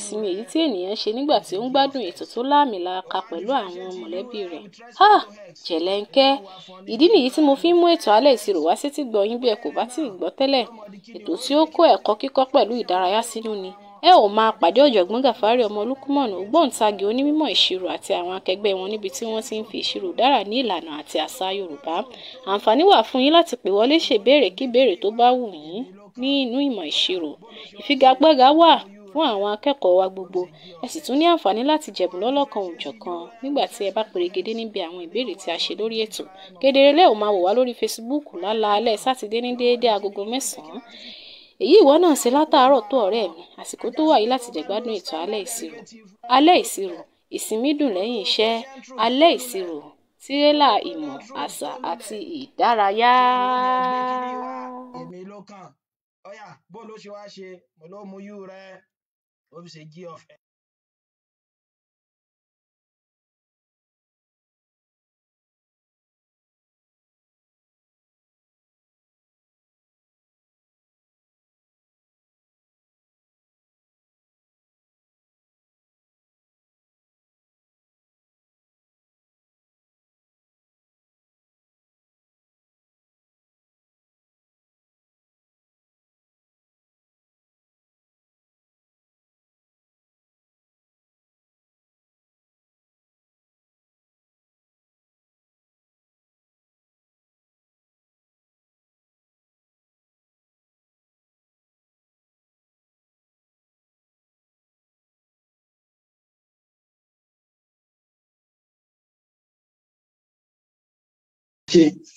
ìsinmi èyí tí ènìyàn ṣe nígbà tí ó ń gbádùn ètò tó láàmìlaaka pẹ̀lú àwọn mọ̀lẹ́bí rẹ̀. Jẹ̀lẹ́ńkẹ́. Ìdí nìyí tí mo fi ń mú ètò alẹ́ ìṣirò wá sétí gbọ́ yín bí ẹ kò bá tí ì gbọ́ tẹ́lẹ̀. Ètò tí ó kó ẹ̀kọ́ kíkọ́ pẹ̀lú ìdárayá sínú ni. Ẹ ò máa pàdé ọ̀jọ̀gbọ́n Gàfárì ọmọ Olúkúmọ̀nù, ògbóǹtagì onímọ̀ ìṣirò àti àwọn akẹgbẹ́ wọn níbi tí wọ́n ti ń fi ìṣirò dára ní ìlànà àti àṣà Yorùbá. Àǹfààní wà fún yín láti pè wọlé ṣèbéèrè kíbéèrè tó bá wù yín ní inú ìmọ̀ ìṣirò. Ìfigagbága wà fún àwọn akẹ́kọ̀ọ́ wa gbogbo. Ẹ sì tún ní àǹfààní láti jẹ̀bùn lọ́lọ́kan òjọ̀kan nígbà tí ẹ bá perégedé níbi àwọn ìbéèrè tí a ṣe lórí ètò. Kedere lẹ́ ò máa wò wá lórí Facebook lálaalẹ́ Sátidé ní déédéé agogo 9. Èyí ìwọ náà ṣe látàárọ̀ tó ọ̀rẹ́ mi. Àsìkò tó wà yìí láti jẹ̀gbádùn ètò alẹ́ ìṣirò. Alẹ́ ìṣirò, ìsinmi dùn lẹ́yìn iṣẹ́. Alẹ́ ìṣirò, tírélà ìmọ̀, àṣà àti ìdárayá. Èmi ló kàn. Ọ̀yá, bó ló ṣe wá ṣe? Mo ló mú yú rẹ. Ó fi ṣe jí ọ̀fẹ́.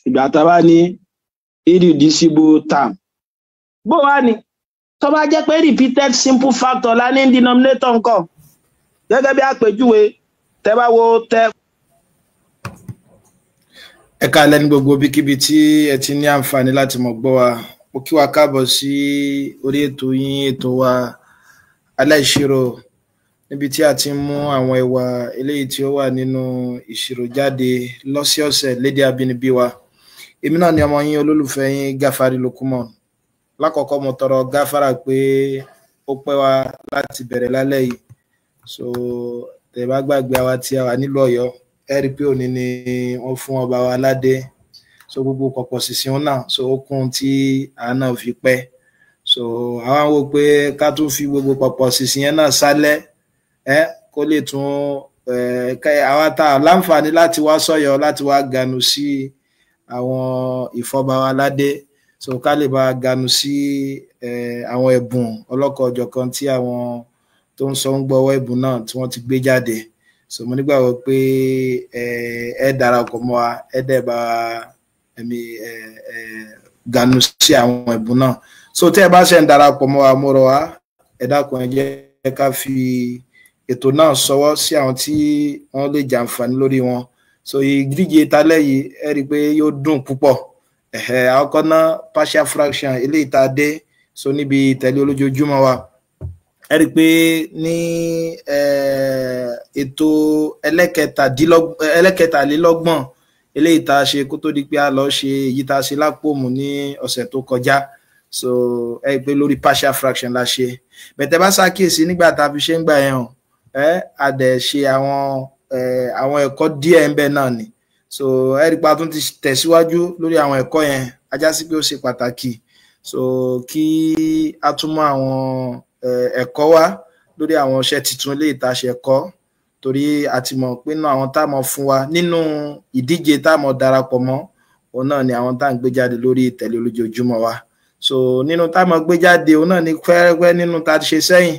Ìgbà tá a bá ní irreducible term bó wá ní tó bá jẹ́ pé repeated simple factor la ní denominator ńkọ́ gẹ́gẹ́ bí àpèjúwe tẹ́ bá wo tẹ́. Ẹ káalẹ́ ní gbogbo ibikíbi tí ẹ ti ní àǹfààní láti mọ̀ gbọ́ wa. Mo kí wa káàbọ̀ sí orí ètò yín, ètò wa Alẹ́ Ìṣirò, níbi tí a ti ń mú àwọn ìwà eléyìí tí ó wà nínú ìṣirò jáde lọ́sọ̀ọ̀sẹ̀ lédè abínibí wa. Èmi náà ni ọmọ yín olólùfẹ́ yín Gàfárì Lukman. Lákọ̀ọ́kọ́ mo tọrọ gáfárà pé ó pẹ́ wa láti bẹ̀rẹ̀ lálẹ́ yìí. So tẹ́ bá gbàgbé àwa tí a wà nílùú Ọ̀yọ́, ẹ rí pé òní ni wọ́n fún ọba wa ládé. So gbogbo pọ̀pọ̀ sísìn náà so ó kún tí àá náà fi pẹ́. So àwọn wò pé ká tún fi gbogbo pọ̀pọ̀ sísìn yẹn náà sálẹ̀ kó lè tún àwa tá láǹfààní láti wá sọ́yọ́ láti wá ganu sí àwọn ìfọba wa ládé. So ká lè bá ganu sí àwọn ẹ̀bùn ọlọ́kọ̀ ọ̀jọ̀kan tí àwọn tó ń sọ ń gbọ́wọ́ ẹ̀bùn náà tí wọ́n ti gbé jáde. So mo nígbàgbọ́ pé ẹ darapọ̀ mọ́ wa, ẹ dẹ̀ bá ganu sí àwọn ẹ̀bùn náà. So tẹ́ ẹ bá ṣe ń darapọ̀ mọ́ wa, mo rọ̀ wá, ẹ dákun ẹ jẹ́ ká fi ètò náà sọwọ́ sí àwọn tí wọ́n lè jàǹfààní lórí wọn. So ìdíje talẹ́ yìí ẹ rí i pé yóò dùn púpọ̀. Àkọ́kọ́ náà partial fraction eléyìí tá a dé so níbi ìtẹ̀lé olójoojúmọ́ wa. Ẹ rí i pé ní ètò ẹlẹ́kẹtàlélọ́gbọ̀n eléyìí tá a ṣe kó tó di pé a lọ ṣe èyí tá a ṣe lápòmù ní ọ̀sẹ̀ tó kọjá. So ẹ rí i pé lórí partial fraction la ṣe. Bẹ̀tẹ̀ bá ṣàkíyèsí nígbà tá a fi ṣe ń gbà yẹn a dẹ̀ ṣe àwọn ẹ̀kọ́ díẹ̀ ń bẹ náà ni. So ẹ rí i pé a tún ti tẹ̀síwájú lórí àwọn ẹ̀kọ́ yẹn, ajá sí pé ó ṣe pàtàkì. So kí a tún mú àwọn ẹ̀kọ́ wá lórí àwọn iṣẹ́ tuntun lè ta ṣe ẹ̀kọ́, torí a ti mọ̀ pé nínú àwọn tá a mọ̀ fún wa nínú ìdíje tá a mọ̀ darapọ̀ mọ́ òun náà ni àwọn tá à ń gbé jáde lórí ìtẹ̀lé olójoojúmọ́ wa. So nínú tá a mọ̀ gbé jáde òun náà ni fẹ́rẹ́fẹ́ nínú tá a ṣe sẹ́yìn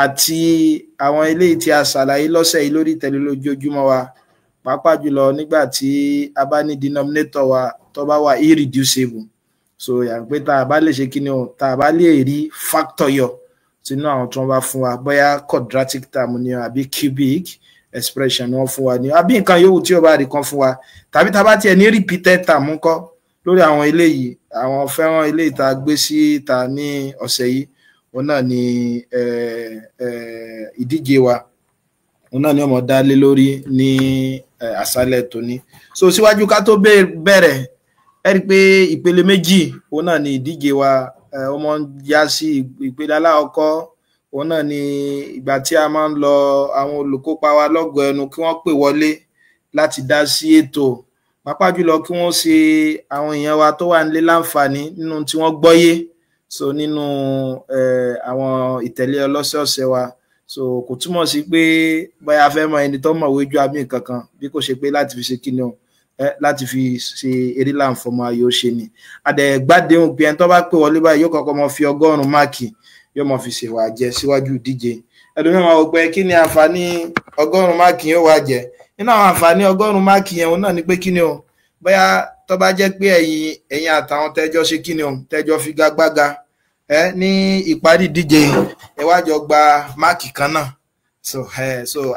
àti àwọn eléyìí tí a ṣàlàyé lọ́sẹ̀ yìí lórí ìtẹ̀lé olójoojúmọ́ wa, pàápàá jùlọ nígbà tí a bá ní denominator wa tó bá wà irreducible. So yà pé tá a bá lè ṣe kíni o, tá a bá lè rí factor yọ sínú àwọn tí wọ́n bá fún wa, bóyá quadratic term ni àbí cubic expression ni wọ́n fún wa ni àbí nǹkan yòówù tí ó bá rí kan fún wa, tàbí tá a bá tiẹ̀ ní repeated term ńkọ́ lórí àwọn eléyìí. Àwọn fẹ́ràn eléyìí tá a gbé sí ta ní ọ̀sẹ̀ yìí òun náà ni ìdíje wa òun náà ni ọmọ dá lé lórí ní àṣálẹ́ tòní. So síwájú ká tó bẹ̀rẹ̀ ẹ rí i pé ìpele méjì òun náà ni ìdíje wa ọmọ ń já sí. Ìpele alákọ̀ọ́kọ́ òun náà ni ìgbà tí a máa ń lọ àwọn olùkópa wa lọ́gọ̀ọ́ ẹnu kí wọ́n pè wọlé láti dá sí ètò, pàápàá jùlọ kí wọ́n ṣe àwọn èèyàn wa tó wà nílé láǹfààní nínú tí wọ́n gbọ́yé so nínú àwọn ìtẹ̀lé ọlọ́sọ̀ọ̀sẹ̀ wa. So kò túmọ̀ sí pé báyà fẹ́ mọ ẹni tó mọ̀wé ju àmì kankan bí kò ṣe pé láti fi ṣe kíni o láti fi ṣe eré láǹfọ̀mọ ayò ṣe ni. Àdẹ̀gbàdéhùn pé ẹni tó bá pè wọlé báyìí yóò kọ́kọ́ mọ fi 100 máàkì yóò mọ fi ṣèwà jẹ síwájú ìdíje. Ẹlòmíràn máa wò pé kí ni àǹfààní 100 máàkì yóò wá jẹ. Nínú àwọn àǹfààní 100 máàkì yẹn òun náà ni pé kíni o bóyá tó bá jẹ́ pé ẹ̀yin àtàwọn tẹ́jọ́ ṣe kíni o tẹ́jọ́ figagbága ní ìparí ìdíje ẹ wá jọ gba máàkì kan náà, so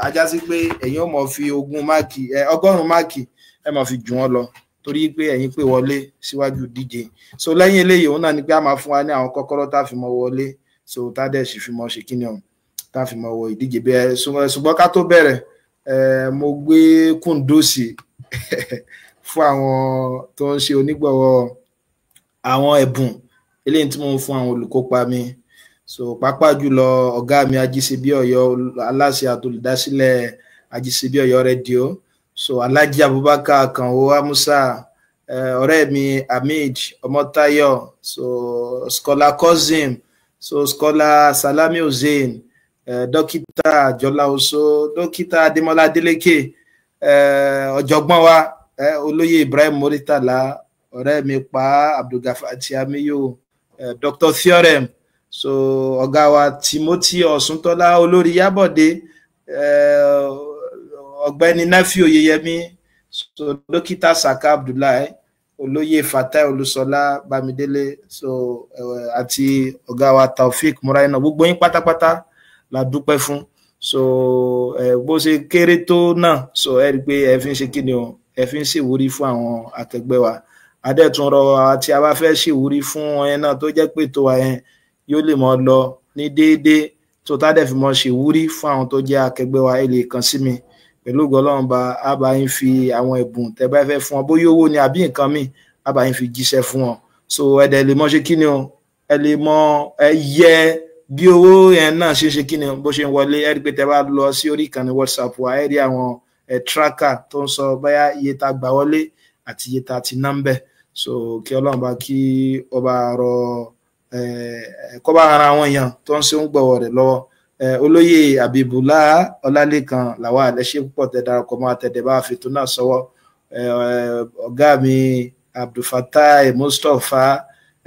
ajá sí pé ẹ̀yin ó mọ̀ fi 100 máàkì ẹ mọ̀ fi jù wọ́n lọ torí pé ẹ̀yin pè wọlé síwájú ìdíje. So lẹ́yìn eléyìí òun náà ni pé a máa fún wa ní àwọn kọ́kọ́rọ́ tá a fi mọ wọlé, so tá a dẹ̀ sì fi mọ ṣe kíni o tá a fi mọ wọ ìdíje bẹ́ẹ̀. Ṣùgbọ́n ká tó bẹ̀rẹ̀ mo gbé kúndùsì fún àwọn tó ń ṣe onígbọ̀wọ́ àwọn ẹ̀bùn eléyìí tí mo ń fún àwọn olùkópa mi. So pàápàá jùlọ ọ̀gá mi Ajíṣebí Ọ̀yọ́ aláṣẹ àtolùdásílẹ̀ Ajíṣebí Ọ̀yọ́ rédíò, so Alhaji Abubakar Akanwo Amusa, ọ̀rẹ́ mi Hamid Ọmọ́táyọ̀, so Scholar Cousin, so Scholar Salami Hussein, dókítà Jọlá Oṣó, dókítà Adémọ́lá Adélékè, ọ̀jọ̀gbọ́n wa olóyè Ibrahim Muritala, ọ̀rẹ́ mi pa Abdulgafar Tiamiyo, Dr. Theorem, so ọ̀gá wa Timothy Ọ̀ṣuntọ́lá, olórí Yábọ̀dé, ọ̀gbẹ́ni Nafi Oyeyemi, so dókítà Saka Abdullahi, olóyè Fatai Olúṣọlá Bámidélé, so àti ọ̀gá wa Taofik Muraina, gbogbo yín pátápátá la dúpẹ́ fún. So bó ṣe kéré tó náà, so ẹ rí pé ẹ fi ń ṣe kíni o ẹ fi ń ṣèwúrí fún àwọn akẹgbẹ́ wa. Adẹ́tún rọ àti a bá fẹ́ ṣèwúrí fún wọn náà tó jẹ́ pé tó wa yẹn yóò lè mọ lọ ní déédéé, tó tá dẹ̀ fi mọ ṣèwúrí fún àwọn tó jẹ́ akẹgbẹ́ wa. Ẹ lè kàn sí mi pẹ̀lú Ọlọ́run bá a bá yín fi àwọn ẹ̀bùn tẹ́ bá fẹ́ fún wọn bóyá owó ni àbí nǹkan míì a bá yín fi jíṣẹ́ fún wọn. So ẹ dẹ̀ lè mọ ṣe kíni o ẹ lè mọ yẹ bí owó yẹn náà ṣe kíni o bó ṣe ń wọlé. Ẹ rí pé tẹ́ bá lọ sí orí ìkànnì WhatsApp wa ẹ rí àwọn tracker tó ń sọ bóyá iye tá gbà wọlé àti iye tá ti ná ń bẹ̀. So kí Ọlọ́run bá kí ọba rọ kó bá ara àwọn èèyàn tó ń ṣe ń gbọ̀wọ̀ rẹ̀ lọ́wọ́. Olóyè Abibullah Ọlálékan làwọn àlẹ́ṣẹ́ púpọ̀ tẹ́ darapọ̀ mọ́ àtẹ̀dẹ̀ bá fètò náà sọ́wọ́. Ọ̀gá mi Abdulfatai Mustapha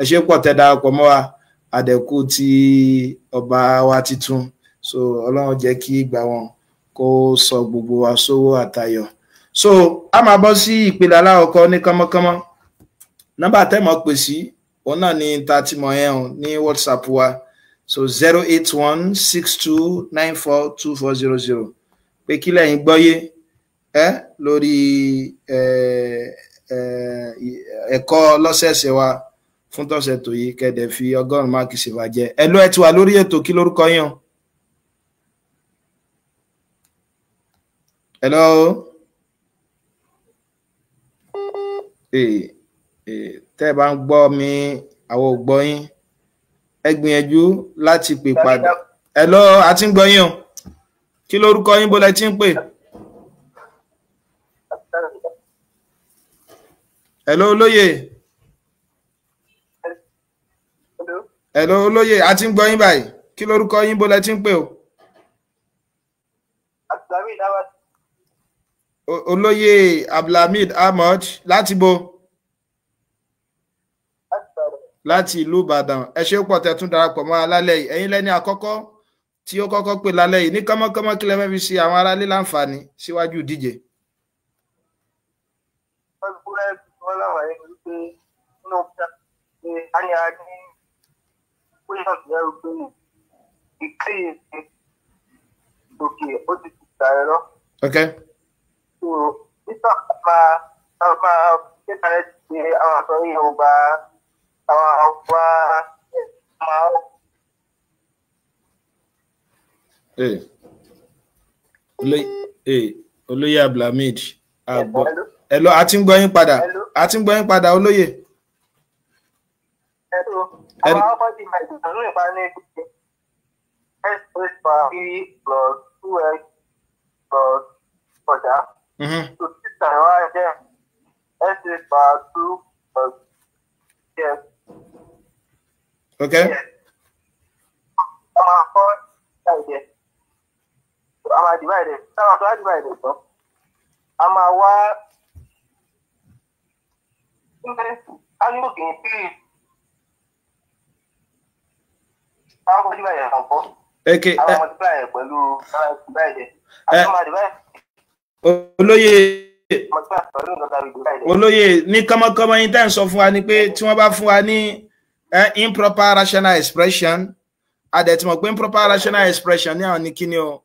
ẹ ṣé púpọ̀ tẹ́ darapọ̀ mọ́ wa àdẹ̀kù ti ọba wa titun. So Ọlọ́run jẹ́ kí ìgbà wọn kó sọ gbogbo wa sówó àtayọ̀. So a máa bọ́ sí ìpele aláwọ̀kọ́ ní kánmọ́kánmọ́. Nọ́mbà tẹ́ mọ̀ pè sí òun náà ni ta ti mọ̀ yẹn ní WhatsApp wa, so 08162942400 pé kí lẹ́yìn gbọ́yé lórí ẹ̀kọ́ lọ́sẹ̀ẹ̀sẹ̀ wa fún tọ̀sẹ̀ tó yìí kẹ́dẹ̀ fi 100 máàkì ṣèbàjẹ́. ẹ ló ẹ ti wà lórí ètò, kí lórúkọ yín o? Hello. Tẹ́ bá ń gbọ́ mi àwọn ò gbọ́ yín ẹ gbìyànjú láti pè padà. Hello, a ti ń gbọ́ yín o, kí lórúkọ yín, bó lẹ ti ń pè? Hello olóyè. Hello olóyè, a ti ń gbọ́ yín báyìí, kí lórúkọ yín, bó lẹ ti ń pè o? Olóyè Abdulhamid Ahmad láti bo? Láti ìlú Ìbàdàn. Ẹ ṣé pọ̀ tẹ́ tún darapọ̀ mọ́ alálẹ̀ yìí. Ẹ̀yin lẹ́ni àkọ́kọ́ tí ó kọ́kọ́ pè lálẹ́ yìí. Ní kánmọ́kánmọ́ kí lẹ fẹ́ fi ṣe àwọn aráalé láǹfààní síwájú ìdíje? Okay. Olóyè Abdulhamid àgbọ̀. Hello, a ti ń gbọ́ yín padà. A ti ń gbọ́ yín padà olóyè. S raised power 3 plus 2x plus ọjà. So 6 times y jẹ́ S raised power 2 plus yes. Okay. Yes. A máa kọ́ ṣáìdẹ̀. A máa divide. Táwọn tó wá divide tán. A máa wá. A ní òkè ní 3. Àwọn kò divide ẹ̀ kọ̀ọ̀kan. Okay. Àwọn multiply ẹ̀ pẹ̀lú divide. Àwọn máa divide. Olóyè ní kọ́mọ́kọ́mọ́ yín tẹ́ ń sọ fún wa ni pé tí wọ́n bá fún wa ní improper rational expression adẹ̀ tí mo pé improper rational expression ní àwọn ní kíni o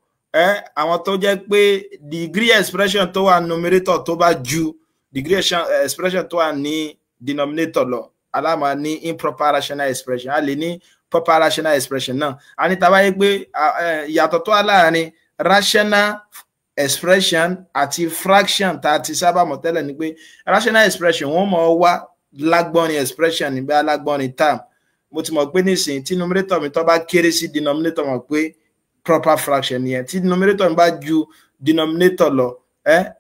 àwọn tó jẹ́ pé degree expression tó wà numerator tó bá ju degree expression tó wà ní denominator lọ aláma ní improper rational expression a lè ní proper rational expression náà a ní tàbá yẹ pé ìyàtọ̀ tó wà láàrin rational expression àti fraction tá a ti sábà mọ̀ tẹ́lẹ̀ ni pé rational expression wọ́n mọ̀ wá lágbọ́nrin expression níbi alágbọ́nrin term mo ti mọ̀ pé nísìnyí tí numerator mi tó bá kéré sí denominator mọ̀ pé proper fraction nìyẹn tí numerator mi bá ju denominator lọ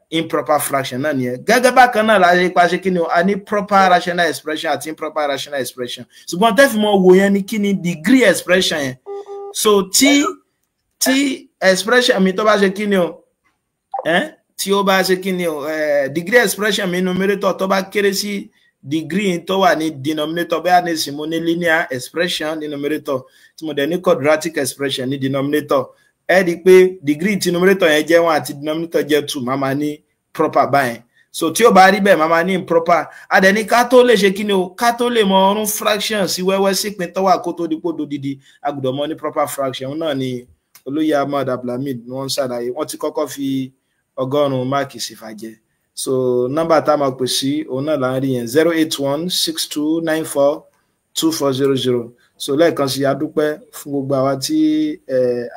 improper fraction náà nìyẹn gẹ́gẹ́ bákan náà láyé pa ṣe kí ni a ní proper rational expression àti improper rational expression ṣùgbọ́n tẹ́fì mọ̀ wò yẹn ni kí ni degree expression yẹn so tí expression mi tó bá ṣe kí ni o tí ó bá ṣe kí ni o degree expression mi numerator tó bá kéré sí degree tó wà ní denominator bẹ́ẹ̀ ní sì mo ní linear expression ní numerator tí mo dẹ̀ ní quadratic expression ní denominator di pé degree tí numerator yẹn jẹ́ 1 àti denominator jẹ́ 2 máa ní proper báyẹn so tí ó bá rí bẹ́ẹ̀ máa ní improper a dẹ̀ ní ká tó lè ṣe kí ni o ká tó lè mọ ọrún fraction sí wẹ́wẹ́ sípin tó wà kó tó di pòdò didi a gbọ́dọ̀ mọ̀ ní proper fraction náà ni olóyè Ahmad Abdulhamid ni wọ́n ń ṣàlàyé wọ́n ti kọ́kọ́ fi 100 máàkì sí fàjẹ́ so nọ́mbà tá a máa pè sí òun náà là ń rí yẹn 08162942400 so lẹ́ẹ̀kan sí adúpẹ́ fún gbogbo àwa tí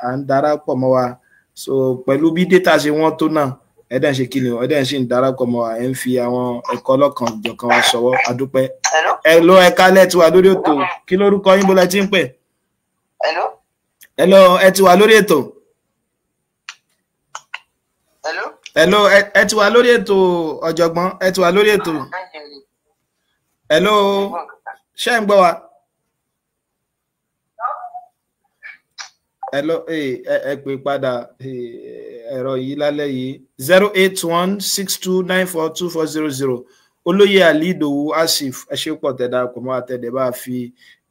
à ń darapọ̀ mọ́ wa so pẹ̀lú bí data ṣe wọ́n tó náà ẹ̀dẹ̀ ń ṣe kí ni ẹ̀dẹ̀ ń ṣe ń darapọ̀ mọ́ wa ẹ̀ ń fi àwọn ẹ̀kọ́ ọlọ́kan jọ̀kan wa ṣọwọ́ adúpẹ́ hello ẹ̀ka lẹ́ẹ̀tì wà lórí ètò kí lórúkọ yín bó lẹ ti ń pè hello ẹ ti wà lórí ètò hello ẹ ti wà lórí ètò ọ̀jọ̀gbọ́n ẹ ti wà lórí ètò hello ṣé ń gbọ́ wa hello ẹ pè padà ẹ̀rọ yìí lálẹ́ yìí 08162942400 olóyè Ali Ìdòwú Asif ẹ ṣé pọ̀ tẹ̀dá kò mọ́ àtẹ̀dẹ̀ bá fi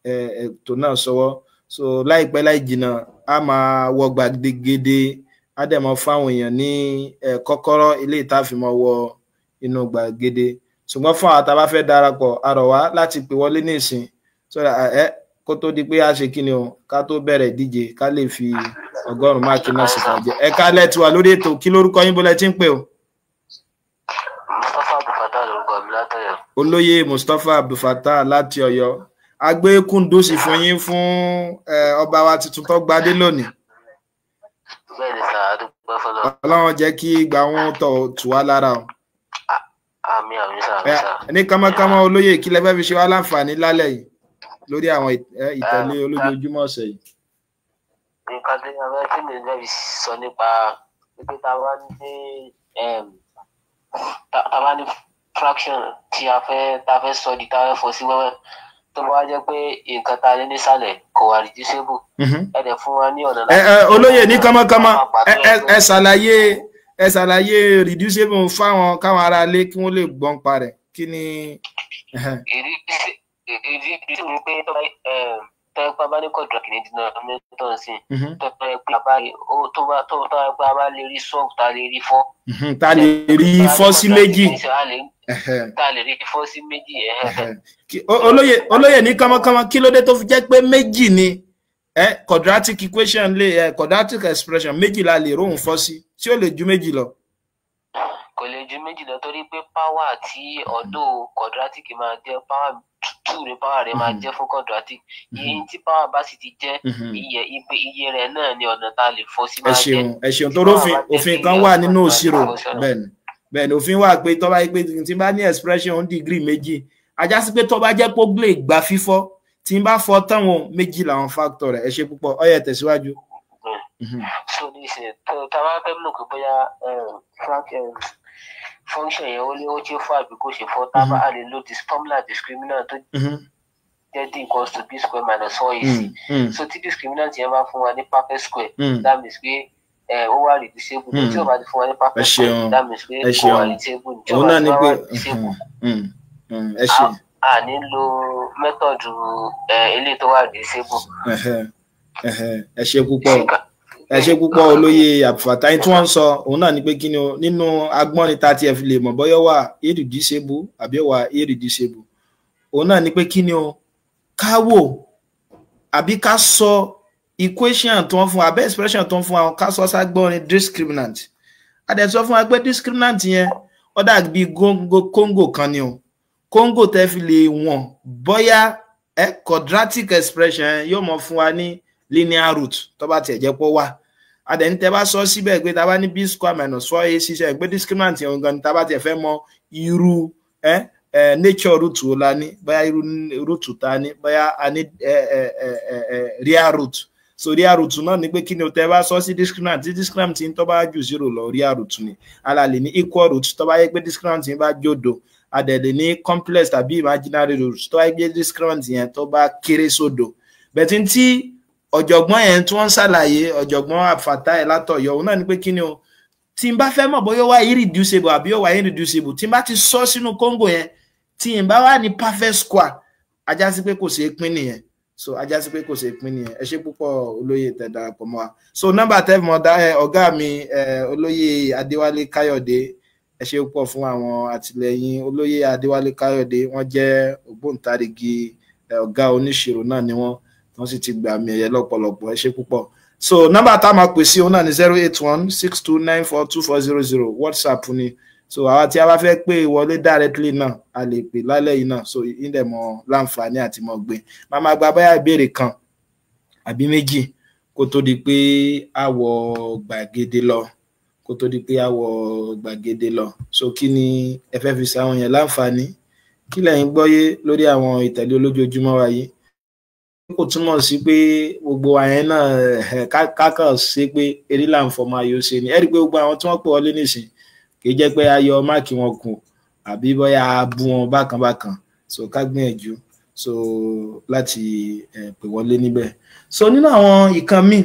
ètò náà sọ́wọ́ so láìpẹ́ láì jìnnà a máa wọ gbàgede adẹ̀mọ́ fáwọn èèyàn ní kọ́kọ́rọ́ ilé ìtàfimọ́ wọ inú gbàgede ṣùgbọ́n fún àwọn tàbá fẹ́ darapọ̀ àrọ̀ wá láti pè wọlé ní ìsìn sọ́dọ̀ kó tó di pé a ṣe kí ni o ká tó bẹ̀rẹ̀ díje ká lè fi 100 máàkì náà sì fàjẹ́ ẹ̀ka lẹ́ẹ̀tì wà lórí ètò kí lórúkọ yín bọ́lẹ̀ tí ń pè o. Mustapha Abdulfatah lórúkọ mi látọ̀yọ́. olóyè Mustapha Abdulfatah láti Ọ̀yọ́ agbé kúndùsì fún yín fún ọba wa tuntun tó gbadé lónìí. Bẹ́ẹ̀ni sà, adúpẹ́ fọlọ́. Ọlọ́run jẹ́ kí ìgbà wọn tọ̀ tù wá lára o. Àmín sà. Ní kánmọ́kánmọ́ olóyè kí lẹ fẹ́ fi ṣe wá láǹfààní lálẹ́ yìí lórí àwọn ìtẹ̀lé olójoojúmọ́ ọ̀sẹ̀ yìí. Nǹkan tí a fẹ́ tí mi fẹ́ fi sọ nípa pé tá a bá ní fraction tí a fẹ́ sọ di tá a fẹ́ fọ́ sí wẹ́wẹ́ tó bá jẹ́ pé nǹkan tá a ní nísàlẹ̀ kò wà reducible ẹ dẹ̀ fún wa ní ọ̀nà láti. olóyè ní kánmọ́kánmọ́ ẹ ṣàlàyé reducible fáwọn káwọn ará ilé kí wọ́n lè gbọ́n pa rẹ̀ kí ni. ìdí tí mo pé tọ́pẹ́ bá ní quadratic ní denominator sí tọ́pẹ́ pé a bá lè rí sọ́ọ̀bù tá a lè rí fọ́. tá a lè rí fọ́ sí méjì. tá a lè rí fọ́ sí méjì. olóyè ní kánmọ́kánmọ́ kí ló dé tó fi jẹ́ pé méjì ni quadratic equation quadratic expression méjì la lè róhùn fọ́ sí tí ó lè ju méjì lọ. Kò lè ju méjì lọ torí pé power tí ọ̀dọ̀ quadratic máa jẹ́ power 2 ní power rẹ̀ máa jẹ́ fún quadratic iye tí power bá sì ti jẹ́ iye rẹ̀ náà ni ọ̀nà tá a lè fọ́ sí máa jẹ́. ẹ ṣeun tó òfin kan wà nínú òṣìrò bẹ́ẹ̀ni òfin wà pé tó bá yẹ pé tí bá ní expression degree méjì ajá sí pé tó bá jẹ́ pé ó lè gba fífọ́ tí n bá fọ́ táwọn méjì làwọn factor rẹ̀ ẹ ṣe púpọ̀ ó yá tẹ̀síwájú. So this tá bá fẹ́ mọ̀ pé bóyá function yẹn ó ti fọ́ àbí kò ṣe fọ́, tá bá a lè lo this formula discriminant tó jẹ́ d equals to b square minus 4ac. So tí discriminant yẹn bá fún wa ní perfect square, that means pé ó wà reducible. Tí ó bá ti fún wa ní perfect square, that means pé kò wà reducible. Tí ó bá ti wà reducible, a ní lo method eléyìí tó wà reducible. Ẹ ṣé púpọ̀. Ẹ ṣé púpọ̀ olóyè Abdulfatai. Tí wọ́n sọ òun náà ni pé kí ni o nínú agbọ́n ni ta ti ẹ̀ fi lè mọ̀ bóyá wà irreducible àbí wà irreducible. Òun náà ni pé kí ni o ká wò àbí ká sọ equation tó ń fún wa, abẹ́ expression tó ń fún wa, ká sọ ságbọ́n ni discriminant. A dẹ̀ sọ fún wa pé discriminant yẹn ó dà bí Congo kan ni o. Congo tẹ́ fi lè wọ̀n bóyá quadratic expression yóò mọ̀ fún wa ní linear root tó bá tiẹ̀ jẹ́ pọ̀ wá. A dẹ̀ ní tẹ́ bá sọ síbẹ̀ pé tá bá ní b square minus 4ac ṣe pé discriminant yẹn gan ni tá bá tiẹ̀ fẹ́ mọ̀ irú nature root wo la ní, bóyá irú root ta ní, bóyá a ní real root. So real root náà ni pé kí ni o tẹ́ bá sọ sí discriminant, tí discriminant yẹn tó bá ju 0 lọ real root ni. A la lè ní equal root tó bá yẹ pé discriminant yẹn bá jòdò. A dẹ̀ lè ní complex tàbí imaginary root tó bá yẹ pé discriminant yẹn tó bá kéré sódò. Bẹ̀tí tí ọ̀jọ̀gbọ́n yẹn tí wọ́n ṣàlàyé, ọ̀jọ̀gbọ́n Abdulfatai látọ̀yọ́, òun náà ni pé kí ni o tí n bá fẹ́ mọ̀ bóyá wà irreducible àbí ó wà irreducible, tí n bá ti sọ sínú Congo yẹn, tí n bá wà ní perfect square, ajá sí pé kò ṣeé pín nìyẹn. So ajá sí pé kò ṣeé pín nìyẹn. Ẹ ṣé púpọ̀ olóyè tẹ́ darapọ̀ mọ́ wa. So nọ́mbà tẹ́ mọ̀ ọ̀gá mi olóyè Adéwálé Káyọ̀dé, ẹ ṣé púpọ̀ fún àwọn àtìlẹ́yìn. Olóyè Adéwálé Káyọ̀dé wọ́n jẹ́ ògbóǹtarìgì ọ̀gá oníṣirò náà ni wọ́n sì ti gbà mí ẹ̀yẹ lọ́pọ̀lọpọ̀. Ẹ ṣé púpọ̀. So nọ́mbà tá máa pè sí òun náà ni 08162942400 WhatsApp ni. So àwa tí a bá fẹ́ pè wọlé directly náà a lè pè lálẹ́ yìí náà. So ìdẹ̀ mọ̀ láǹfààní àti mọ̀ gbé. Máa gba báyà ìbéèrè kan àbí méjì kó tó di pé a wọ gbàgede lọ. So kí ni ẹ fẹ́ fi sáwọn yẹn láǹfààní? Kí lẹ̀yin gbọ́yé lórí àwọn ìtẹ̀lé olójoojúmọ́ wa yìí? Kò túmọ̀ sí pé gbogbo àyẹn náà kákàn ṣe pé eré là ń fọmọ ayò ṣe ni. Ẹ rí pé gbogbo àwọn tí wọ́n pè wọlé nìsín kì í jẹ́ pé a yọ máàkì wọn kù àbí bóyá a bú wọn bákan. So ká gbìyànjú láti pè wọlé níbẹ̀. So nínú àwọn ìkan míì,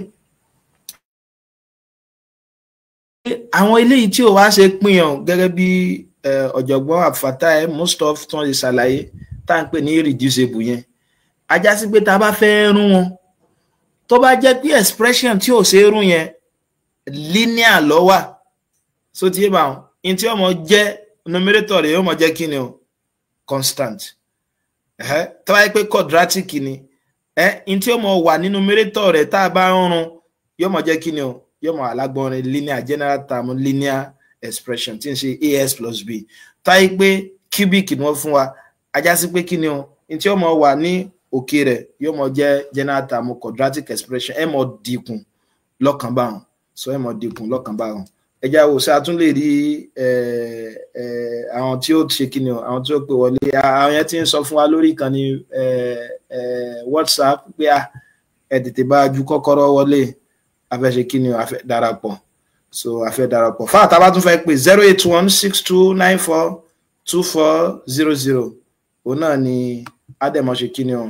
àwọn eléyìí tí ò wá ṣe pín yàn gẹ́gẹ́ bí ọ̀jọ̀gbọ́n Abdulfatai most of tán lè ṣàlàyé tá à ń pè ní irreducible yẹn. Ajá sí pé tá bá fẹ́ rún wọn, tó bá jẹ́ pé expression tí ò ṣe rún yẹn linear ló wà. So tí bá wọn in tí ó mọ jẹ́ numerator rẹ̀ ó mọ jẹ́ kí ni o constant. Tó bá yẹ pé quadratic ni in tí ó mọ wà ní numerator rẹ̀ tá bá ń rún yóò mọ jẹ́ kí ni o yóò mọ alágbọ̀n linear general term linear expression tí ń ṣe as plus b. Tó yẹ pé cubic ni wọ́n fún wa, ajá sí pé kí ni o in tí ó mọ wà ní òkè rẹ̀ yóò mọ jẹ́ general term quadratic expression. Ẹ mọ dínkù lọ́kàn báwọn. So ẹ mọ dínkù lọ́kàn báwọn. Ẹ já wò sí a tún lè rí àwọn tí ó ṣe kí ni o àwọn tí ó pè wọlé. Àwọn yẹn tí ń sọ fún wa lórí ìkànnì WhatsApp pé ẹ tètè bá ju kọ́kọ́rọ́ wọlé, a fẹ́ ṣe kí ni o a fẹ́ darapọ̀. So a fẹ́ darapọ̀. Fáwọn tá bá tún fẹ́ pè 08162942400 òun náà ni àdèmọ̀ ṣe kí ni o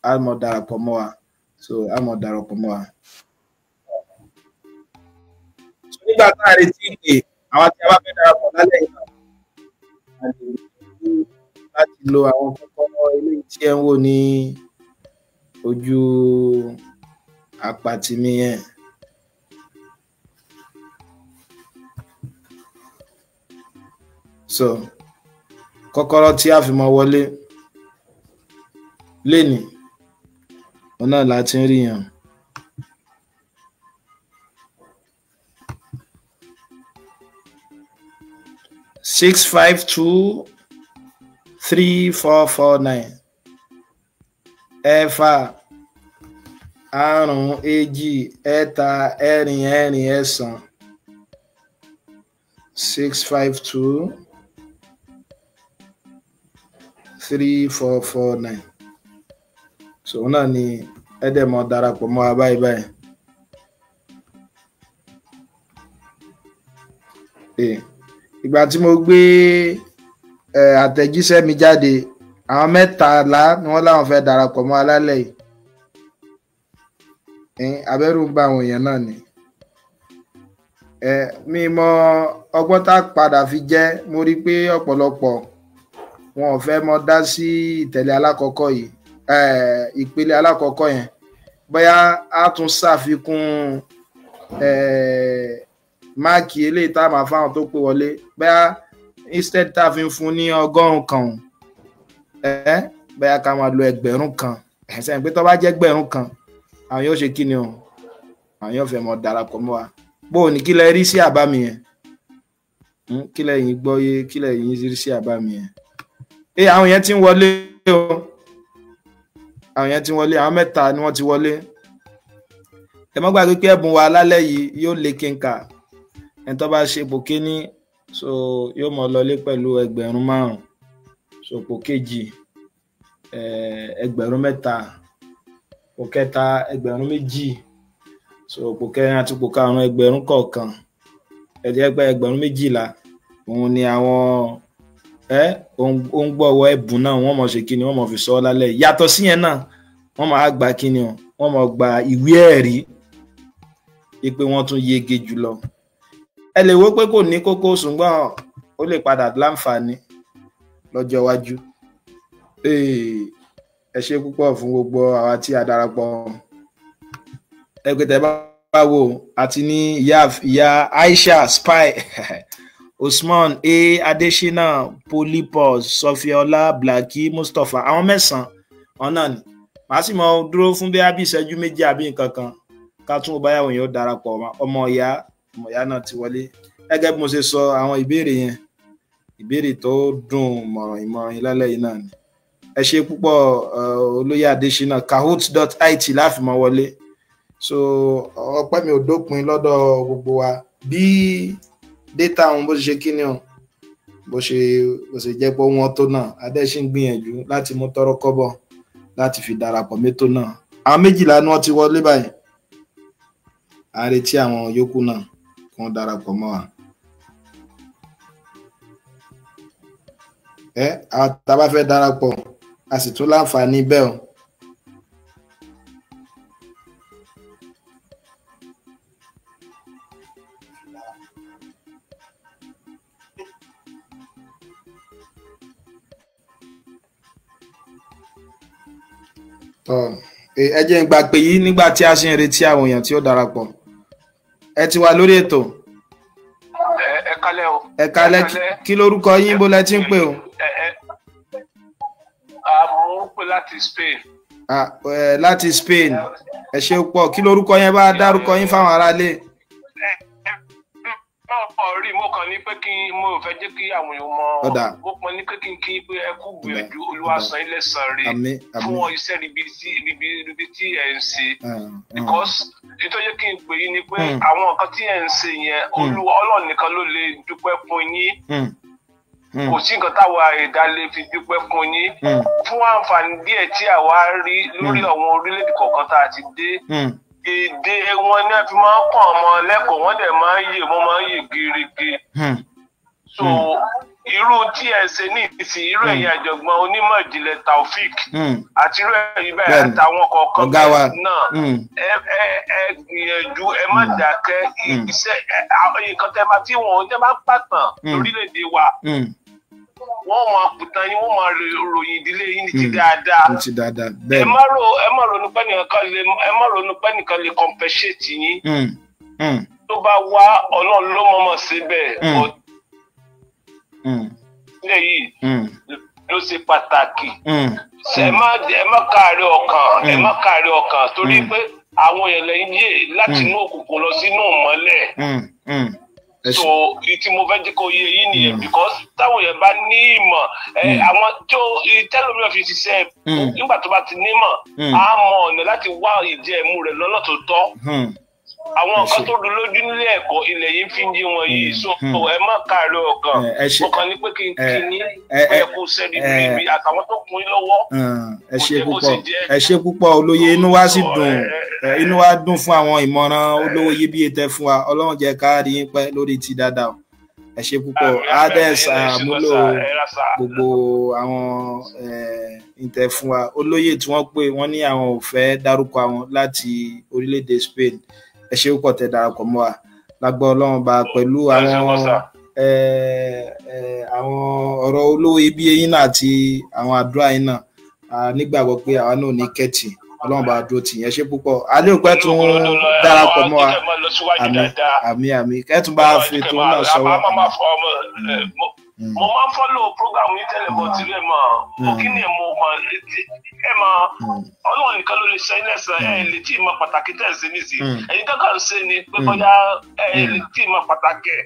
a mọ̀ darapọ̀ mọ́ wa. So a mọ̀ darapọ̀ mọ́ wa. Nígbà tá a retí pé àwọn tí a bá fẹ́ darapọ̀ lálẹ́ yìí láti lo àwọn kọ́kọ́rọ́ eléyìí tí ẹ ń wò ní ojú àpàtì mi yẹn. So kọ́kọ́rọ́ tí a fi mọ wọlé lénìí òun náà láti ń rí yàn. Six 5234449 ẹ̀fà àrún èjì ẹ̀ta ẹ̀rin ẹ̀rin ẹ̀sán 6523449. So náà ni ẹ̀dẹ̀mọ̀ darapọ̀ mọ́ wa báyìí. ìgbà tí mo gbé àtẹ̀jíṣẹ́ mi jáde àwọn 13 ni wọ́n láwọn fẹ́ darapọ̀ mọ́ alálẹ̀ yìí abẹ́rù ń bá àwọn èèyàn náà ni mi mọ ọgbọ́n tá padà fi jẹ́ mo rí pé ọ̀pọ̀lọpọ̀ wọn ò fẹ́ mọ dá sí ìtẹ̀lé alákọ̀ọ́kọ́ yìí ìpele alákọ̀ọ́kọ́ yẹn bóyá a tún ṣàfikún máàkì eléyìí tá a máa fáwọn tó pé wọlé bóyá instead tá a fi ń fún ní 100 kan bóyá ká máa lo 1000 kan ẹ̀sẹ̀ pé tó bá jẹ́ 1000 kan àwọn yóò ṣe kí ni o àwọn yóò fẹ́ mọ darapọ̀ mọ́ wa bó o ní kí lẹ rí sí àbá mi yẹn kí lẹ́yìn gbọ́ yé kí lẹ́yìn rí sí àbá mi yẹn àwọn yẹn ti ń wọlé o àwọn yẹn ti wọlé àwọn 3 ni wọ́n ti wọlé ẹ má gbàgbé pé ẹ̀bùn wa lálẹ́ yìí yóò lé kínka ẹni tó bá ṣe ipò kíní so yóò mọ lọlé pẹ̀lú 5,000 so ipò kejì 3,000 ipò kẹta 2,000 so ipò kẹrin àti ipò karùn-ún 1,000 kọ̀ọ̀kan ẹ̀ẹ́dẹ́gbẹ́ 12,000 òun ni àwọn ó ń gbọ́wọ́ ẹ̀bùn náà wọ́n mọ̀ ṣe kíni wọ́n mọ̀ fi sọ lálẹ́ yàtọ̀ sí yẹn náà wọ́n máa gba kíni o wọ́n mọ̀ gba ìwé ẹ̀rí pé wọ́n tún yege jùlọ ẹ lè wò pé kò ní kókó ṣùgbọ́n ó lè padà láǹfààní lọ́jọ́ iwájú ẹ ṣé púpọ̀ fún gbogbo àwa tí a darapọ̀ ẹgbẹ́tẹ̀ bá wò àti ní ìyá Aisha Spy Usman Adesina Polypus Sofiola Blackie Mustapha àwọn 9 ọ̀nà ni màá sì mọ dúró fún bí àbí ìṣẹ́jú méjì àbí nǹkan kan ká tún ó báyàwó yẹn ó darapọ̀ ọmọ ìyá náà ti wọlé gẹ́gẹ́ bí mo ṣe sọ àwọn ìbéèrè yẹn ìbéèrè tó dùn ìmọ̀ràn lálẹ́ yìí náà ni ẹ ṣé púpọ̀ olóyè Adesina kahoot.it láfi mọ́ wọlé so ọpẹ́ mi ò dópin lọ́dọ̀ gbogbo wa bí data àwọn bó ṣe ṣe kíni o bó ṣe jẹ́ pé wọ́n tó náà Adesina gbìyànjú láti mú tọrọ kọ́bọ̀ láti fi darapọ̀ mẹ́tò náà àwọn 12 ni wọ́n ti wọlé báyìí a retí àwọn yòókù náà kí wọ́n darapọ̀ mọ́ wa àwọn tá bá fẹ́ darapọ̀ a sì tún láǹfààní bẹ́ẹ̀ o ẹ jẹ́ n gbà pé yìí nígbà tí a ṣe ń retí àwọn èèyàn tí ó darapọ̀ ẹ ti wà lórí ètò. ẹ kálẹ́ o. ẹ kálẹ́ kí lórúkọ yín bó lẹ ti ń pè o. mo ń pè láti Spain. láti Spain ẹ ṣé pọ̀ kí lórúkọ yẹn bá dárúkọ yín fáwọn aráalé. rí mo kàn ní pé kí mo fẹ́ jẹ́ kí àwọn èèyàn mọ̀ mo kàn ní pé kí pé ẹ kú gbìyànjú Olúwa san yín lẹ́san rẹ̀ fún iṣẹ́ ribi tí ẹ ń ṣe because nítorí kí n pè yín ni pé àwọn nǹkan tí ẹ ń ṣe yẹn Olúwa Ọlọ́run nìkan ló lè dúpẹ́ fún yín kò sí nǹkan táwa ẹ̀dá lè fi dúpẹ́ fún yín fún àǹfààní díẹ̀ tí àwa rí lórí àwọn orílẹ̀-èdè kọ̀ọ̀kan tá a ti dé èdè wọn ní a fi máa ń kọ́ ọmọ lẹ́kọ̀ọ́ wọ́n dẹ̀ máa ń yè gerege so irú tí ẹ ṣe ní ìsìn irú ẹ̀yin àjọ̀gbọ́n onímọ̀ ìjìnlẹ̀ Taofik àti irú ẹ̀yin bẹ́ẹ̀ àtàwọn kọ̀ọ̀kan bẹ́ẹ̀ náà ẹ gbìyànjú ẹ má dákẹ́ iṣẹ́ nǹkan tẹ́ bá tí wọ́n tẹ́ bá pàtàn lórílẹ̀‐èdè wa wọ́n máa pùtàn yín wọ́n máa ròyìn ìdílé yín ní ti dáadáa ẹ má ronú pé nìkan lè compensate yín tó bá wá Ọlọ́run ló mọ̀ọ́mọ̀ síbẹ̀ ilé yìí ló ṣe pàtàkì ẹ má káàárẹ̀ ọkàn torí pé àwọn èèyàn lẹ́yìn yé láti inú òkùnkùn lọ sínú ìmọ́lẹ̀ so tí mo fẹ́ jẹ́ kó yé yín nìyẹn because táwọn èèyàn bá ní ìmọ̀ àwọn tó tẹ́lómìíràn fi ṣiṣẹ́ nígbà tó bá ti nímọ̀ á mọ ọ̀nà láti wá ìdí ẹ̀mú rẹ̀ lọ́nà tó tọ́ àwọn nǹkan tó dùn lójú nílé ẹ̀kọ́ ilẹ̀ yìí fi ń yé wọn yìí so ẹ má káàárẹ̀ ọkàn ọkàn ní pé kí n kí ní pé kó sẹ́ni bíbí àtàwọn tó kún in lọ́wọ́ ẹ ṣé púpọ̀ olóye inú wa sì dùn inú wa dùn fún àwọn ìmọ̀ràn olówó iyebíye tẹ́ fún wa Ọlọ́run jẹ́ ká rí yín pẹ́ lórí ti dáadáa ẹ ṣé púpọ̀ ades àmúlò gbogbo àwọn ìtẹ fún wa olóyè tí wọ́n pè wọ́n ní àwọn ò fẹ́ dárúkọ àwọn láti orílẹ̀-èdè Spain ẹ ṣé púpọ̀ tẹ́ darapọ̀ mọ́ wa lágbọ́ Ọlọ́run bá pẹ̀lú àwọn ọ̀rọ̀ olówó ibi yín náà àti àwọn àdúrà yín náà nígbàgbọ́ pé àwa náà ní kẹ́tì Ọlọ́run bá dúró tì yẹn ṣé púpọ̀ alẹ́ òpẹ́ tún darapọ̀ mọ́ wa àmín kẹ́tùn bá fi tó náà sọ́wọ́. Mo máa ń follow program ní tẹ́lẹ̀ bọ́ tí ẹ mọ̀ kí ni mo mọ̀ ẹ mọ̀ Ọlọ́run nìkan ló lè ṣe ilé ẹ̀sẹ̀ ẹ̀ lè tí ì mọ pàtàkì tẹ̀ sí nísì ẹ̀yin kankan ń ṣe ni pé bóyá ẹ̀ lè tí ì mọ pàtàkì ẹ̀.